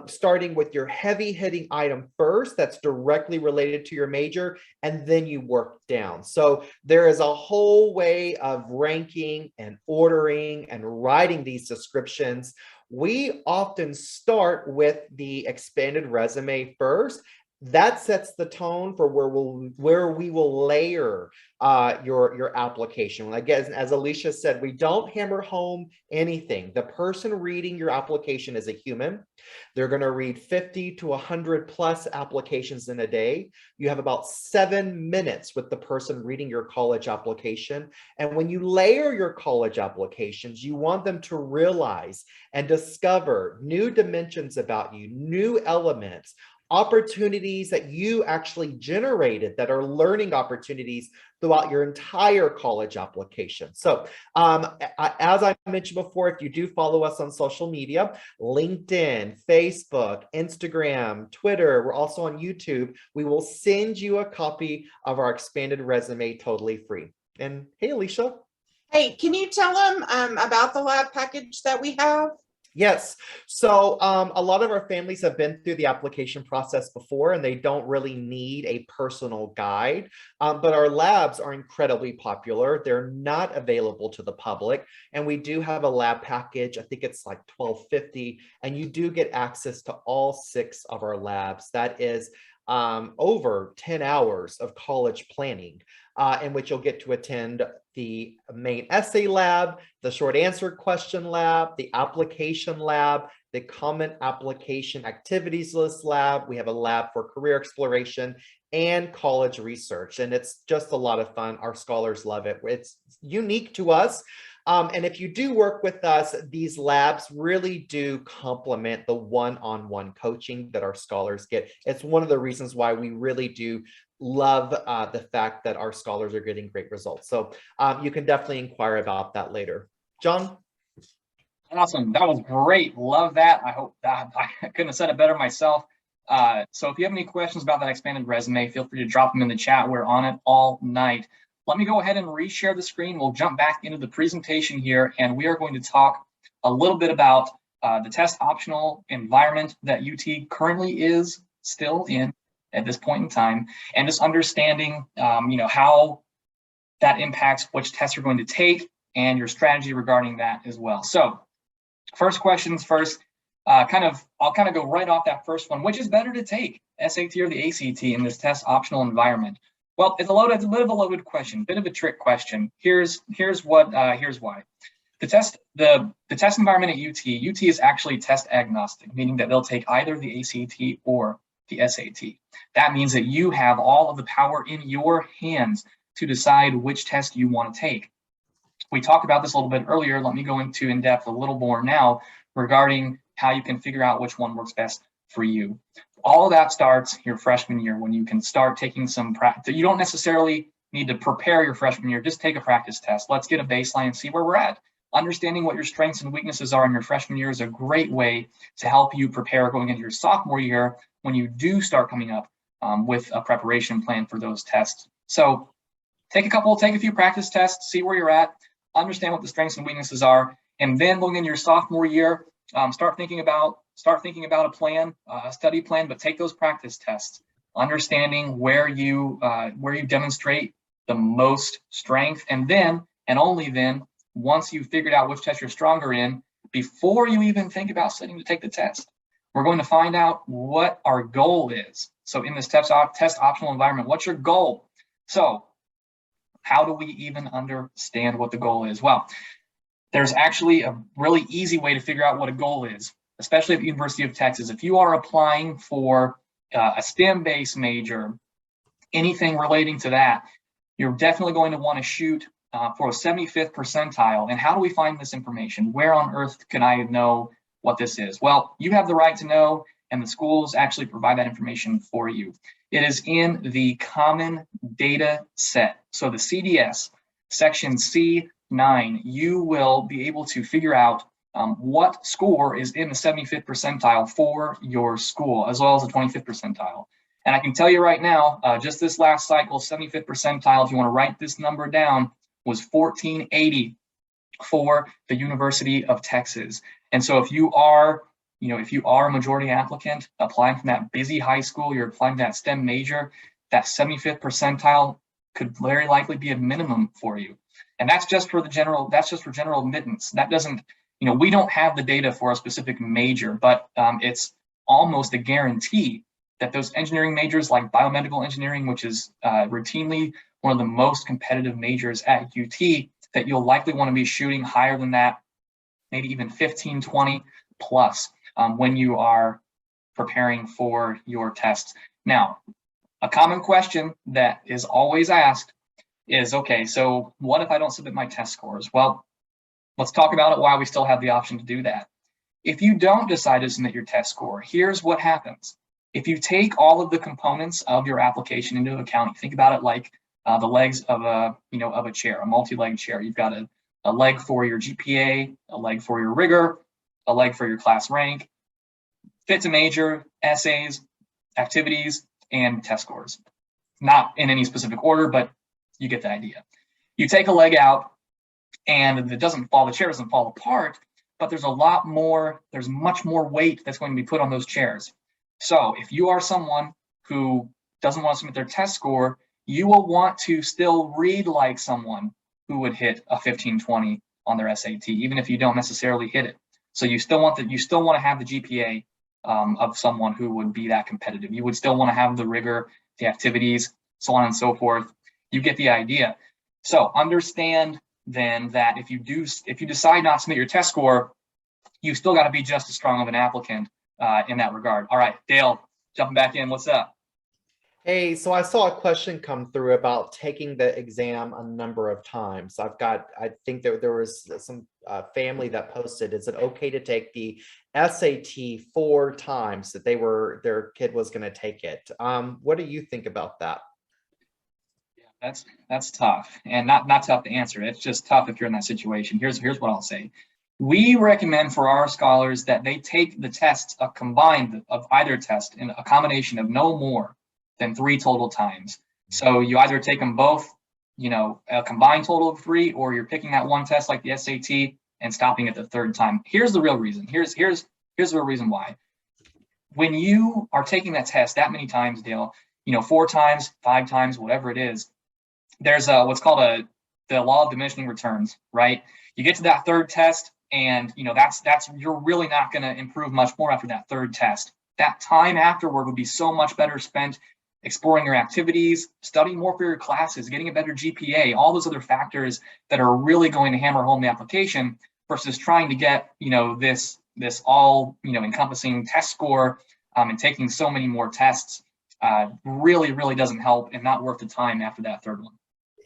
starting with your heavy hitting item first, that's directly related to your major, and then you work down. So there is a whole way of ranking and ordering and writing these descriptions. We often start with the expanded resume first. That sets the tone for where we will layer your application. Again, as Alesha said, we don't hammer home anything. The person reading your application is a human. They're going to read 50 to 100 plus applications in a day. You have about 7 minutes with the person reading your college application. And when you layer your college applications, you want them to realize and discover new dimensions about you, new elements, opportunities that you actually generated that are learning opportunities throughout your entire college application. So as I mentioned before, if you do follow us on social media, LinkedIn, Facebook, Instagram, Twitter, we're also on YouTube, we will send you a copy of our expanded resume totally free. And hey, Alesha. Hey, can you tell them about the lab package that we have? Yes. So a lot of our families have been through the application process before, and they don't really need a personal guide. But our labs are incredibly popular. They're not available to the public. And we do have a lab package. I think it's like $12.50. And you do get access to all 6 of our labs. That is over 10 hours of college planning, in which you'll get to attend the main essay lab, the short answer question lab, the application lab, the common application activities list lab. We have a lab for career exploration and college research. And it's just a lot of fun. Our scholars love it. It's unique to us. And if you do work with us, these labs really do complement the one-on-one coaching that our scholars get. It's one of the reasons why we really do love the fact that our scholars are getting great results. So you can definitely inquire about that later. John? Awesome. That was great. Love that. I hope that I couldn't have said it better myself. So if you have any questions about that expanded resume, feel free to drop them in the chat. We're on it all night. Let me go ahead and reshare the screen. We'll jump back into the presentation here, and we are going to talk a little bit about the test optional environment that UT currently is still in at this point in time, and just understanding how that impacts which tests you're going to take and your strategy regarding that as well. So first questions first, I'll kind of go right off that first one. Which is better to take, SAT or the ACT in this test optional environment? Well, it's a bit of a loaded question, bit of a trick question. Here's why. The test environment at UT is actually test agnostic, meaning that they'll take either the ACT or the SAT. That means that you have all of the power in your hands to decide which test you want to take. We talked about this a little bit earlier. Let me go into in depth a little more now regarding how you can figure out which one works best for you. All of that starts your freshman year when you can start taking some practice. You don't necessarily need to prepare your freshman year, just take a practice test. Let's get a baseline and see where we're at. Understanding what your strengths and weaknesses are in your freshman year is a great way to help you prepare going into your sophomore year when you do start coming up with a preparation plan for those tests. So take a few practice tests, see where you're at, understand what the strengths and weaknesses are, and then going into your sophomore year, start thinking about a plan, a study plan, but take those practice tests, understanding where you demonstrate the most strength, and then, and only then, once you've figured out which test you're stronger in, before you even think about studying to take the test, we're going to find out what our goal is. So in this test optional environment, what's your goal? So how do we even understand what the goal is? Well, there's actually a really easy way to figure out what a goal is, especially at the University of Texas. If you are applying for a STEM-based major, anything relating to that, you're definitely going to want to shoot for a 75th percentile. And how do we find this information? Where on earth can I know what this is? Well, you have the right to know, and the schools actually provide that information for you. It is in the Common Data Set. So the CDS, section C9, you will be able to figure out what score is in the 75th percentile for your school, as well as the 25th percentile. And I can tell you right now, just this last cycle, 75th percentile, if you want to write this number down, was 1480 for the University of Texas. And so if you are a majority applicant applying from that busy high school, you're applying to that STEM major, that 75th percentile could very likely be a minimum for you. And that's just for general admittance. That doesn't, we don't have the data for a specific major, but it's almost a guarantee that those engineering majors like biomedical engineering, which is routinely one of the most competitive majors at UT, that you'll likely want to be shooting higher than that, maybe even 15, 20 plus when you are preparing for your tests. Now, a common question that is always asked is, okay, so what if I don't submit my test scores? Well, let's talk about it while we still have the option to do that. If you don't decide to submit your test score, here's what happens. If you take all of the components of your application into account, you think about it like the legs of a chair, a multi-leg chair. You've got a leg for your GPA, a leg for your rigor, a leg for your class rank, fit to major, essays, activities, and test scores. Not in any specific order, but you get the idea. You take a leg out and the chair doesn't fall apart, but there's much more weight that's going to be put on those chairs. So if you are someone who doesn't want to submit their test score, you will want to still read like someone who would hit a 1520 on their SAT, even if you don't necessarily hit it. So you still want to have the GPA of someone who would be that competitive. You would still want to have the rigor, the activities, so on and so forth. You get the idea. So understand then that if you decide not to submit your test score, you still got to be just as strong of an applicant in that regard. All right, Dale, jumping back in, what's up? Hey, so I saw a question come through about taking the exam a number of times. I think there was some family that posted, is it okay to take the SAT 4 times that their kid was going to take it? What do you think about that? Yeah, that's tough, and not tough to answer. It's just tough if you're in that situation. Here's what I'll say. We recommend for our scholars that they take the tests combined of either test in a combination of no more than 3 total times. So you either take them both, a combined total of 3, or you're picking that one test like the SAT and stopping at the 3rd time. Here's the real reason. Here's the real reason why. When you are taking that test that many times, Dale, 4 times, 5 times, whatever it is, there's what's called the law of diminishing returns, right? You get to that 3rd test, and you're really not going to improve much more after that 3rd test. That time afterward would be so much better spent exploring your activities, studying more for your classes, getting a better GPA, all those other factors that are really going to hammer home the application, versus trying to get this all encompassing test score and taking so many more tests. Really doesn't help, and not worth the time after that 3rd one.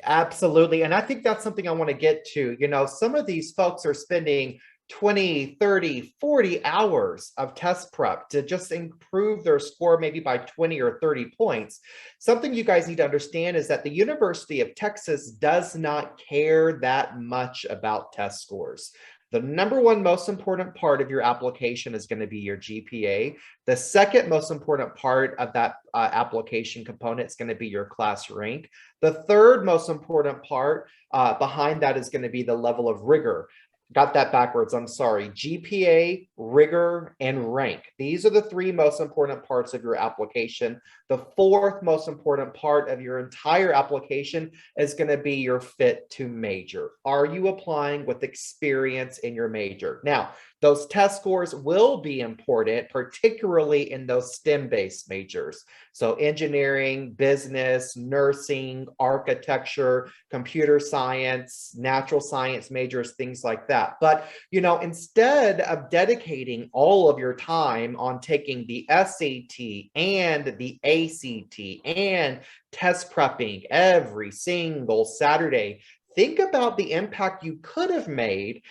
Absolutely. And I think that's something I want to get to. Some of these folks are spending 20, 30, 40 hours of test prep to just improve their score maybe by 20 or 30 points. Something you guys need to understand is that the University of Texas does not care that much about test scores. The number one most important part of your application is going to be your GPA. The second most important part of that application component is going to be your class rank. The third most important part behind that is going to be the level of rigor. Got that backwards, I'm sorry. GPA, rigor, and rank. These are the three most important parts of your application. The fourth most important part of your entire application is going to be your fit to major. Are you applying with experience in your major? Now, those test scores will be important, particularly in those STEM-based majors. So engineering, business, nursing, architecture, computer science, natural science majors, things like that. But, you know, instead of dedicating all of your time on taking the SAT and the ACT and test prepping every single Saturday, think about the impact you could have made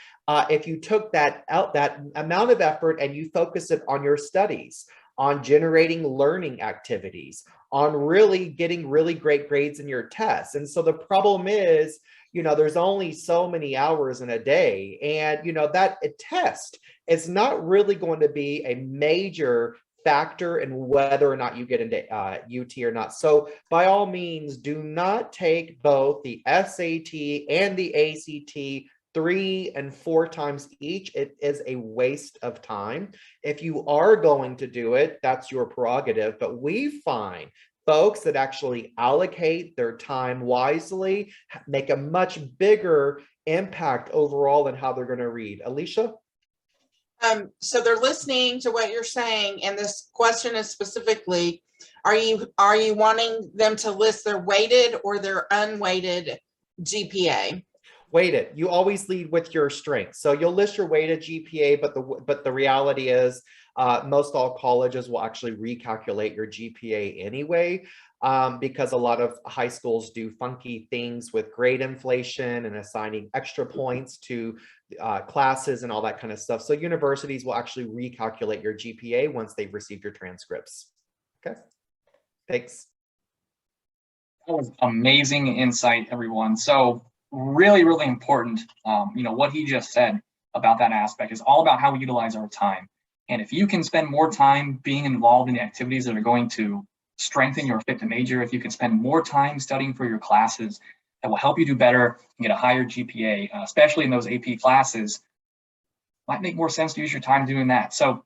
if you took that amount of effort and you focus it on your studies, on generating learning activities, on really getting really great grades in your tests. And so the problem is, you know, there's only so many hours in a day, and, you know, that test is not really going to be a major factor in whether or not you get into UT or not. So by all means, do not take both the SAT and the ACT 3 and 4 times each. It is a waste of time. If you are going to do it, that's your prerogative. But we find folks that actually allocate their time wisely make a much bigger impact overall in how they're going to read. Alesha? So they're listening to what you're saying, and this question is specifically, are you wanting them to list their weighted or their unweighted GPA? Weighted. You always lead with your strengths. So you'll list your weighted GPA, but the reality is most all colleges will actually recalculate your GPA anyway, because a lot of high schools do funky things with grade inflation and assigning extra points to classes and all that kind of stuff. So universities will actually recalculate your GPA once they've received your transcripts. Okay, thanks. That was amazing insight, everyone. So really, really important. You know, what he just said about that aspect is all about how we utilize our time. And if you can spend more time being involved in the activities that are going to strengthen your fit to major, if you can spend more time studying for your classes that will help you do better and get a higher GPA, especially in those AP classes, might make more sense to use your time doing that. So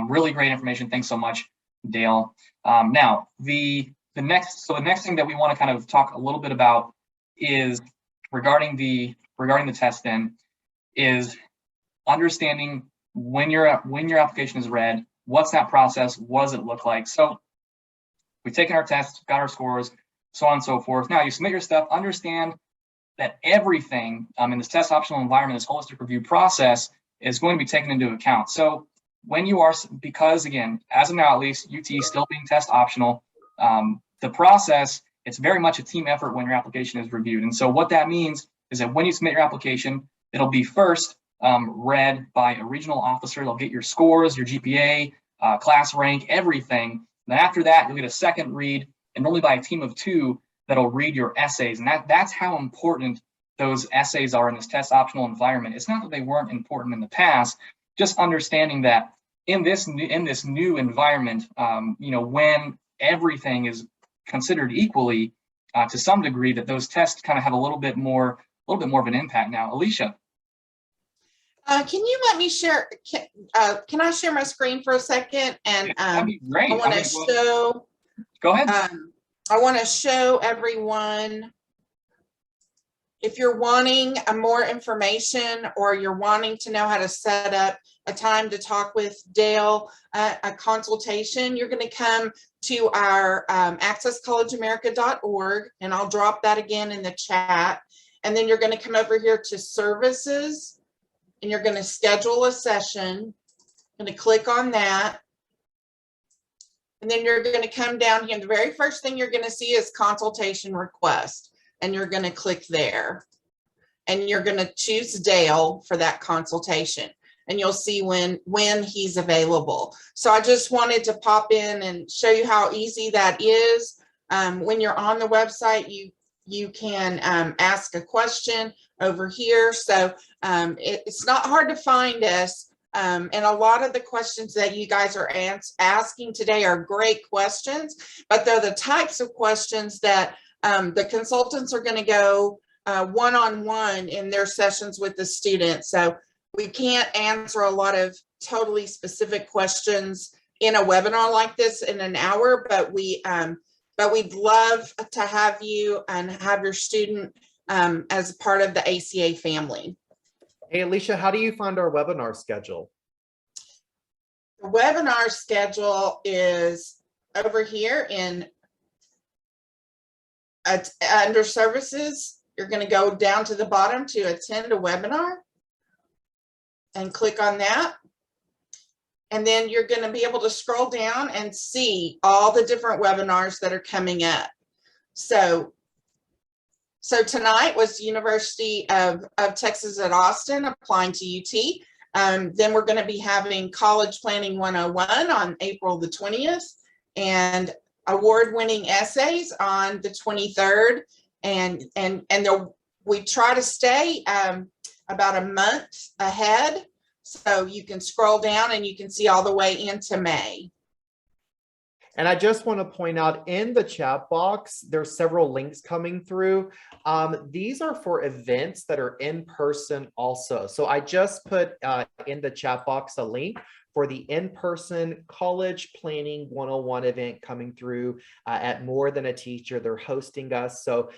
really great information. Thanks so much, Dale. Now, the next thing that we want to kind of talk a little bit about is regarding the test then is understanding when your application is read, what's that process, what does it look like? So we've taken our tests, got our scores, so on and so forth. Now you submit your stuff, understand that everything in this test optional environment, this holistic review process is going to be taken into account. So when you are, because again, as of now at least, UT is still being test optional, the process, it's very much a team effort when your application is reviewed. And so what that means is that when you submit your application, it'll be first read by a regional officer. They'll get your scores, your GPA, class rank, everything. Then after that, you'll get a second read, and only by a team of 2 that'll read your essays. And that's how important those essays are in this test optional environment. It's not that they weren't important in the past, just understanding that in this new environment, you know, when everything is considered equally to some degree, that those tests kind of have a little bit more of an impact. Now, Alesha. Can you let me share? Can I share my screen for a second? And that'd be great. I want to show. Go ahead. I want to show everyone. If you're wanting more information or you're wanting to know how to set up a time to talk with Dale, a consultation, you're going to come to our accesscollegeamerica.org, and I'll drop that again in the chat. And then you're going to come over here to services, and you're going to schedule a session. I'm going to click on that. And then you're going to come down here, and the very first thing you're going to see is consultation request. And you're going to click there. and you're going to choose Dale for that consultation. And you'll see when he's available. So I just wanted to pop in and show you how easy that is. When you're on the website, you can ask a question over here. So it's not hard to find us. And a lot of the questions that you guys are asking today are great questions, but they're the types of questions that the consultants are going to go one-on-one in their sessions with the students. So we can't answer a lot of totally specific questions in a webinar like this in an hour, but we'd love to have you and have your student as part of the ACA family. Hey, Alesha, how do you find our webinar schedule? The webinar schedule is over here in under services. You're going to go down to the bottom to attend a webinar and click on that. And then you're going to be able to scroll down and see all the different webinars that are coming up. So tonight was University of Texas at Austin, applying to UT. Then we're going to be having College Planning 101 on April the 20th and award-winning essays on the 23rd. And we try to stay about a month ahead. So you can scroll down and you can see all the way into May. And I just want to point out in the chat box, there's several links coming through. These are for events that are in person also. So I just put in the chat box a link for the in-person College Planning 101 event coming through at More Than a Teacher. They're hosting us. So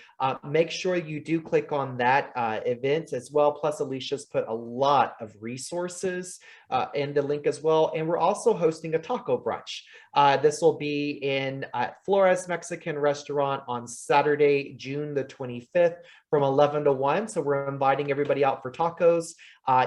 make sure you do click on that event as well. Plus, Alesha's put a lot of resources in the link as well. And we're also hosting a taco brunch. This will be in Flores Mexican Restaurant on Saturday, June the 25th from 11 to 1. So we're inviting everybody out for tacos.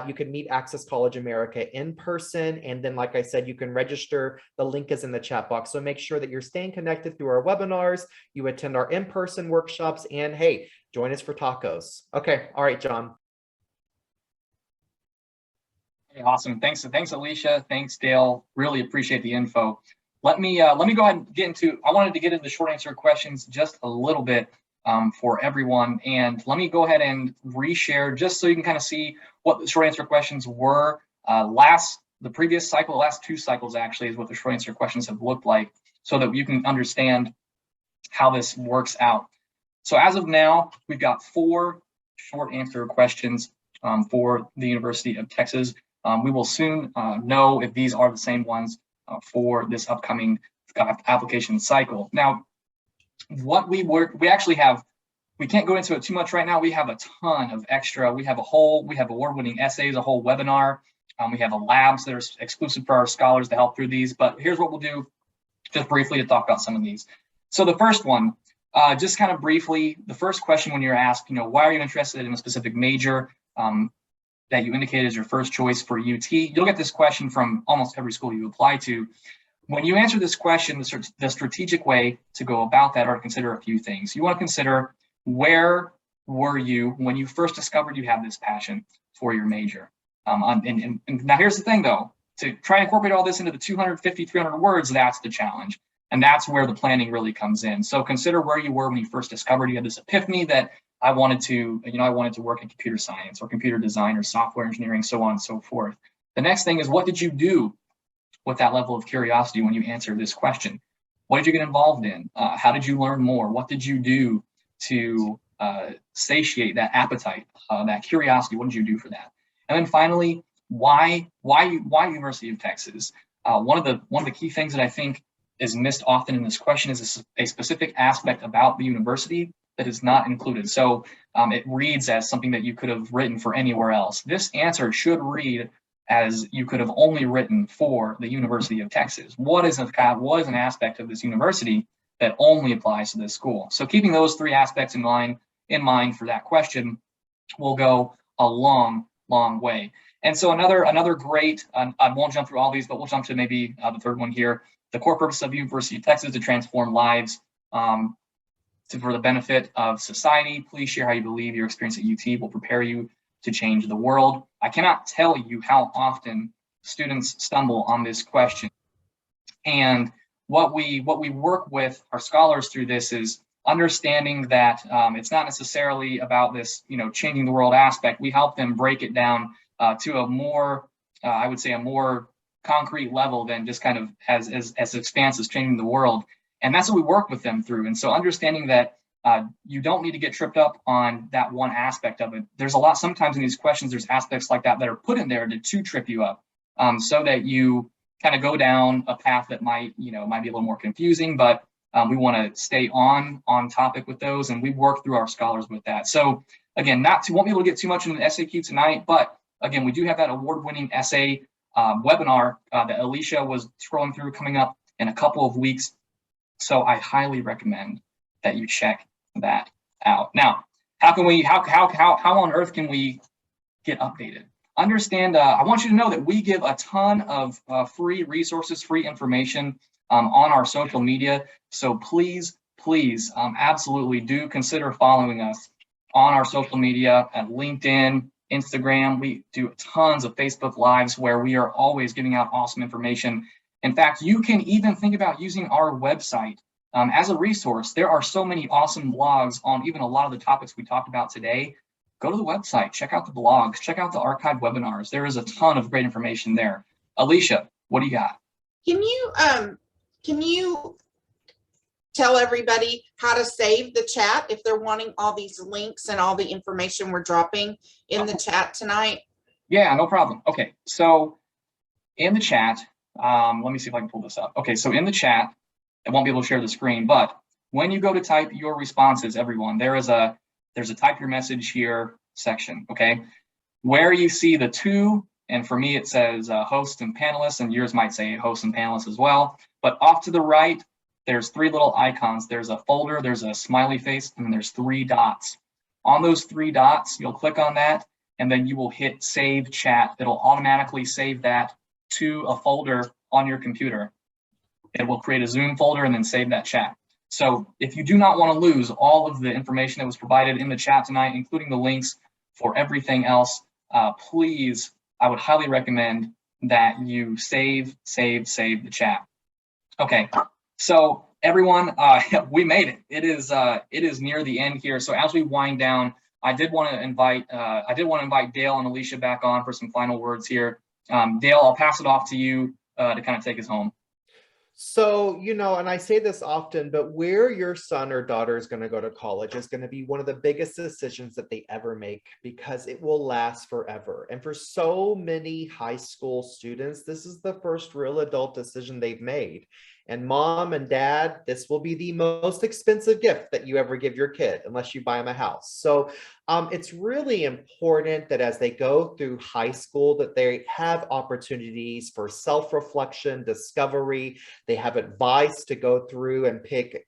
You can meet Access College America in person. And then, like I said, you can register. The link is in the chat box. So make sure that you're staying connected through our webinars. You attend our in-person workshops, and hey, join us for tacos. Okay. All right, John. Hey, awesome. Thanks, Alesha. Thanks, Dale. Really appreciate the info. Let me go ahead and get into, I wanted to get into the short answer questions just a little bit for everyone. And let me go ahead and reshare just so you can kind of see what the short answer questions were. The previous cycle, the last two cycles actually is what the short answer questions have looked like so that you can understand how this works out. So as of now, we've got 4 short answer questions for the University of Texas. We will soon know if these are the same ones for this upcoming application cycle. Now, what we actually have, we can't go into it too much right now. We have a ton of extra. We have award-winning essays, a whole webinar. We have labs that are exclusive for our scholars to help through these. But here's what we'll do, just briefly to talk about some of these. So the first one, just kind of briefly, the first question when you're asked, why are you interested in a specific major that you indicated as your first choice for UT? You'll get this question from almost every school you apply to. When you answer this question, the strategic way to go about that are to consider a few things. You want to consider, where were you when you first discovered you had this passion for your major? And now here's the thing though, to try and incorporate all this into the 250, 300 words, that's the challenge. And that's where the planning really comes in. So consider where you were when you first discovered you had this epiphany that I wanted to work in computer science or computer design or software engineering, so on and so forth. The next thing is, what did you do with that level of curiosity when you answered this question? What did you get involved in? How did you learn more? What did you do to satiate that appetite, that curiosity? What did you do for that? And then finally, why University of Texas? One of the key things that I think is missed often in this question is a specific aspect about the university that is not included. So it reads as something that you could have written for anywhere else. This answer should read as you could have only written for the University of Texas. What is an aspect of this university that only applies to this school? So keeping those 3 aspects in mind for that question will go a long way. And so another great, I won't jump through all these, but we'll jump to maybe the third one here. The core purpose of the University of Texas to transform lives. for the benefit of society. Please share how you believe your experience at UT will prepare you to change the world. I cannot tell you how often students stumble on this question. And what we work with our scholars through this is understanding that it's not necessarily about this, changing the world aspect. We help them break it down to a more, I would say, a more concrete level than just kind of as expansive as changing the world. And that's what we work with them through. And so understanding that you don't need to get tripped up on that one aspect of it. There's a lot, sometimes in these questions, there's aspects like that are put in there to trip you up, so that you kind of go down a path that might be a little more confusing, but we want to stay on topic with those, and we work through our scholars with that. So again, won't be able to get too much into the SAQ tonight, but again, we do have that award-winning essay webinar that Alesha was scrolling through coming up in a couple of weeks. So I highly recommend that you check that out. Now, how on earth can we get updated? Understand, I want you to know that we give a ton of free resources, free information on our social media. So please, absolutely do consider following us on our social media at LinkedIn, Instagram. We do tons of Facebook Lives where we are always giving out awesome information. In fact, you can even think about using our website as a resource. There are so many awesome blogs on even a lot of the topics we talked about today. Go to the website, check out the blogs, check out the archived webinars. There is a ton of great information there. Alesha, what do you got? Can you tell everybody how to save the chat if they're wanting all these links and all the information we're dropping in the chat tonight? Yeah, no problem. Okay, so in the chat, let me see if I can pull this up. Okay, so in the chat, I won't be able to share the screen, but when you go to type your responses, everyone, there's a type your message here section, okay? Where you see the two, and for me it says host and panelists, and yours might say host and panelists as well, but off to the right, there's three little icons. There's a folder, there's a smiley face, and then there's three dots. On those three dots, you'll click on that, and then you will hit save chat. It'll automatically save that to a folder on your computer. It will create a Zoom folder and then save that chat. So if you do not want to lose all of the information that was provided in the chat tonight, including the links for everything else, please, I would highly recommend that you save the chat. Okay, so everyone, we made it. It is near the end here. So as we wind down, I did want to invite Dale and Alesha back on for some final words here. Dale, I'll pass it off to you to kind of take us home. So, and I say this often, but where your son or daughter is going to go to college is going to be one of the biggest decisions that they ever make, because it will last forever. And for so many high school students, this is the first real adult decision they've made. And mom and dad, this will be the most expensive gift that you ever give your kid, unless you buy them a house. So it's really important that as they go through high school, that they have opportunities for self-reflection, discovery. They have advice to go through and pick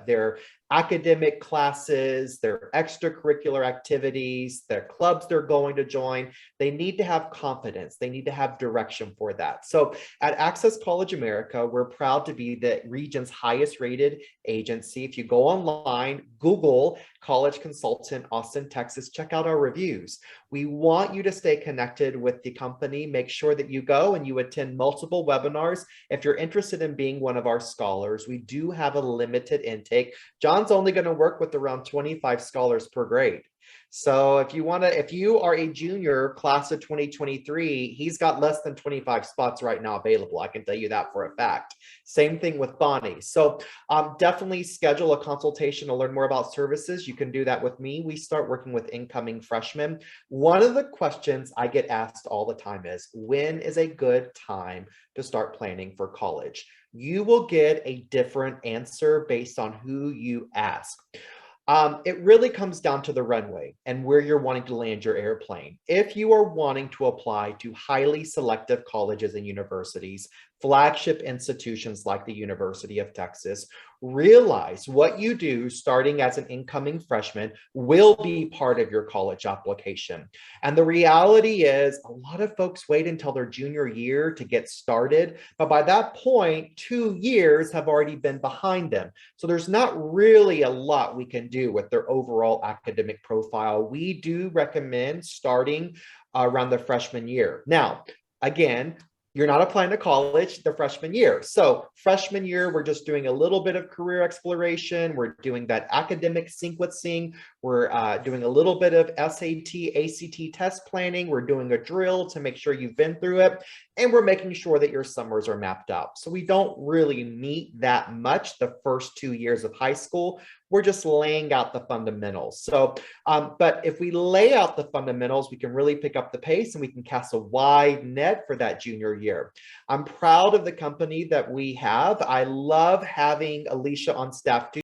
their academic classes, their extracurricular activities, their clubs they're going to join. They need to have confidence. They need to have direction for that. So at Access College America, we're proud to be the region's highest rated agency. If you go online, Google College Consultant Austin, Texas, check out our reviews. We want you to stay connected with the company. Make sure that you go and you attend multiple webinars. If you're interested in being one of our scholars, we do have a limited intake. John's only going to work with around 25 scholars per grade. So if you are a junior class of 2023, he's got less than 25 spots right now available. I can tell you that for a fact. Same thing with Bonnie. So definitely schedule a consultation to learn more about services. You can do that with me. We start working with incoming freshmen. One of the questions I get asked all the time is, when is a good time to start planning for college? You will get a different answer based on who you ask. It really comes down to the runway and where you're wanting to land your airplane. If you are wanting to apply to highly selective colleges and universities, flagship institutions like the University of Texas, realize what you do starting as an incoming freshman will be part of your college application. And the reality is a lot of folks wait until their junior year to get started, but by that point, 2 years have already been behind them. So there's not really a lot we can do with their overall academic profile. We do recommend starting around the freshman year. Now, again, you're not applying to college the freshman year. So freshman year, we're just doing a little bit of career exploration. We're doing that academic sequencing. We're doing a little bit of SAT, ACT test planning. We're doing a drill to make sure you've been through it. And we're making sure that your summers are mapped out. So we don't really meet that much the first 2 years of high school. We're just laying out the fundamentals. So, but if we lay out the fundamentals, we can really pick up the pace and we can cast a wide net for that junior year. I'm proud of the company that we have. I love having Alesha on staff too.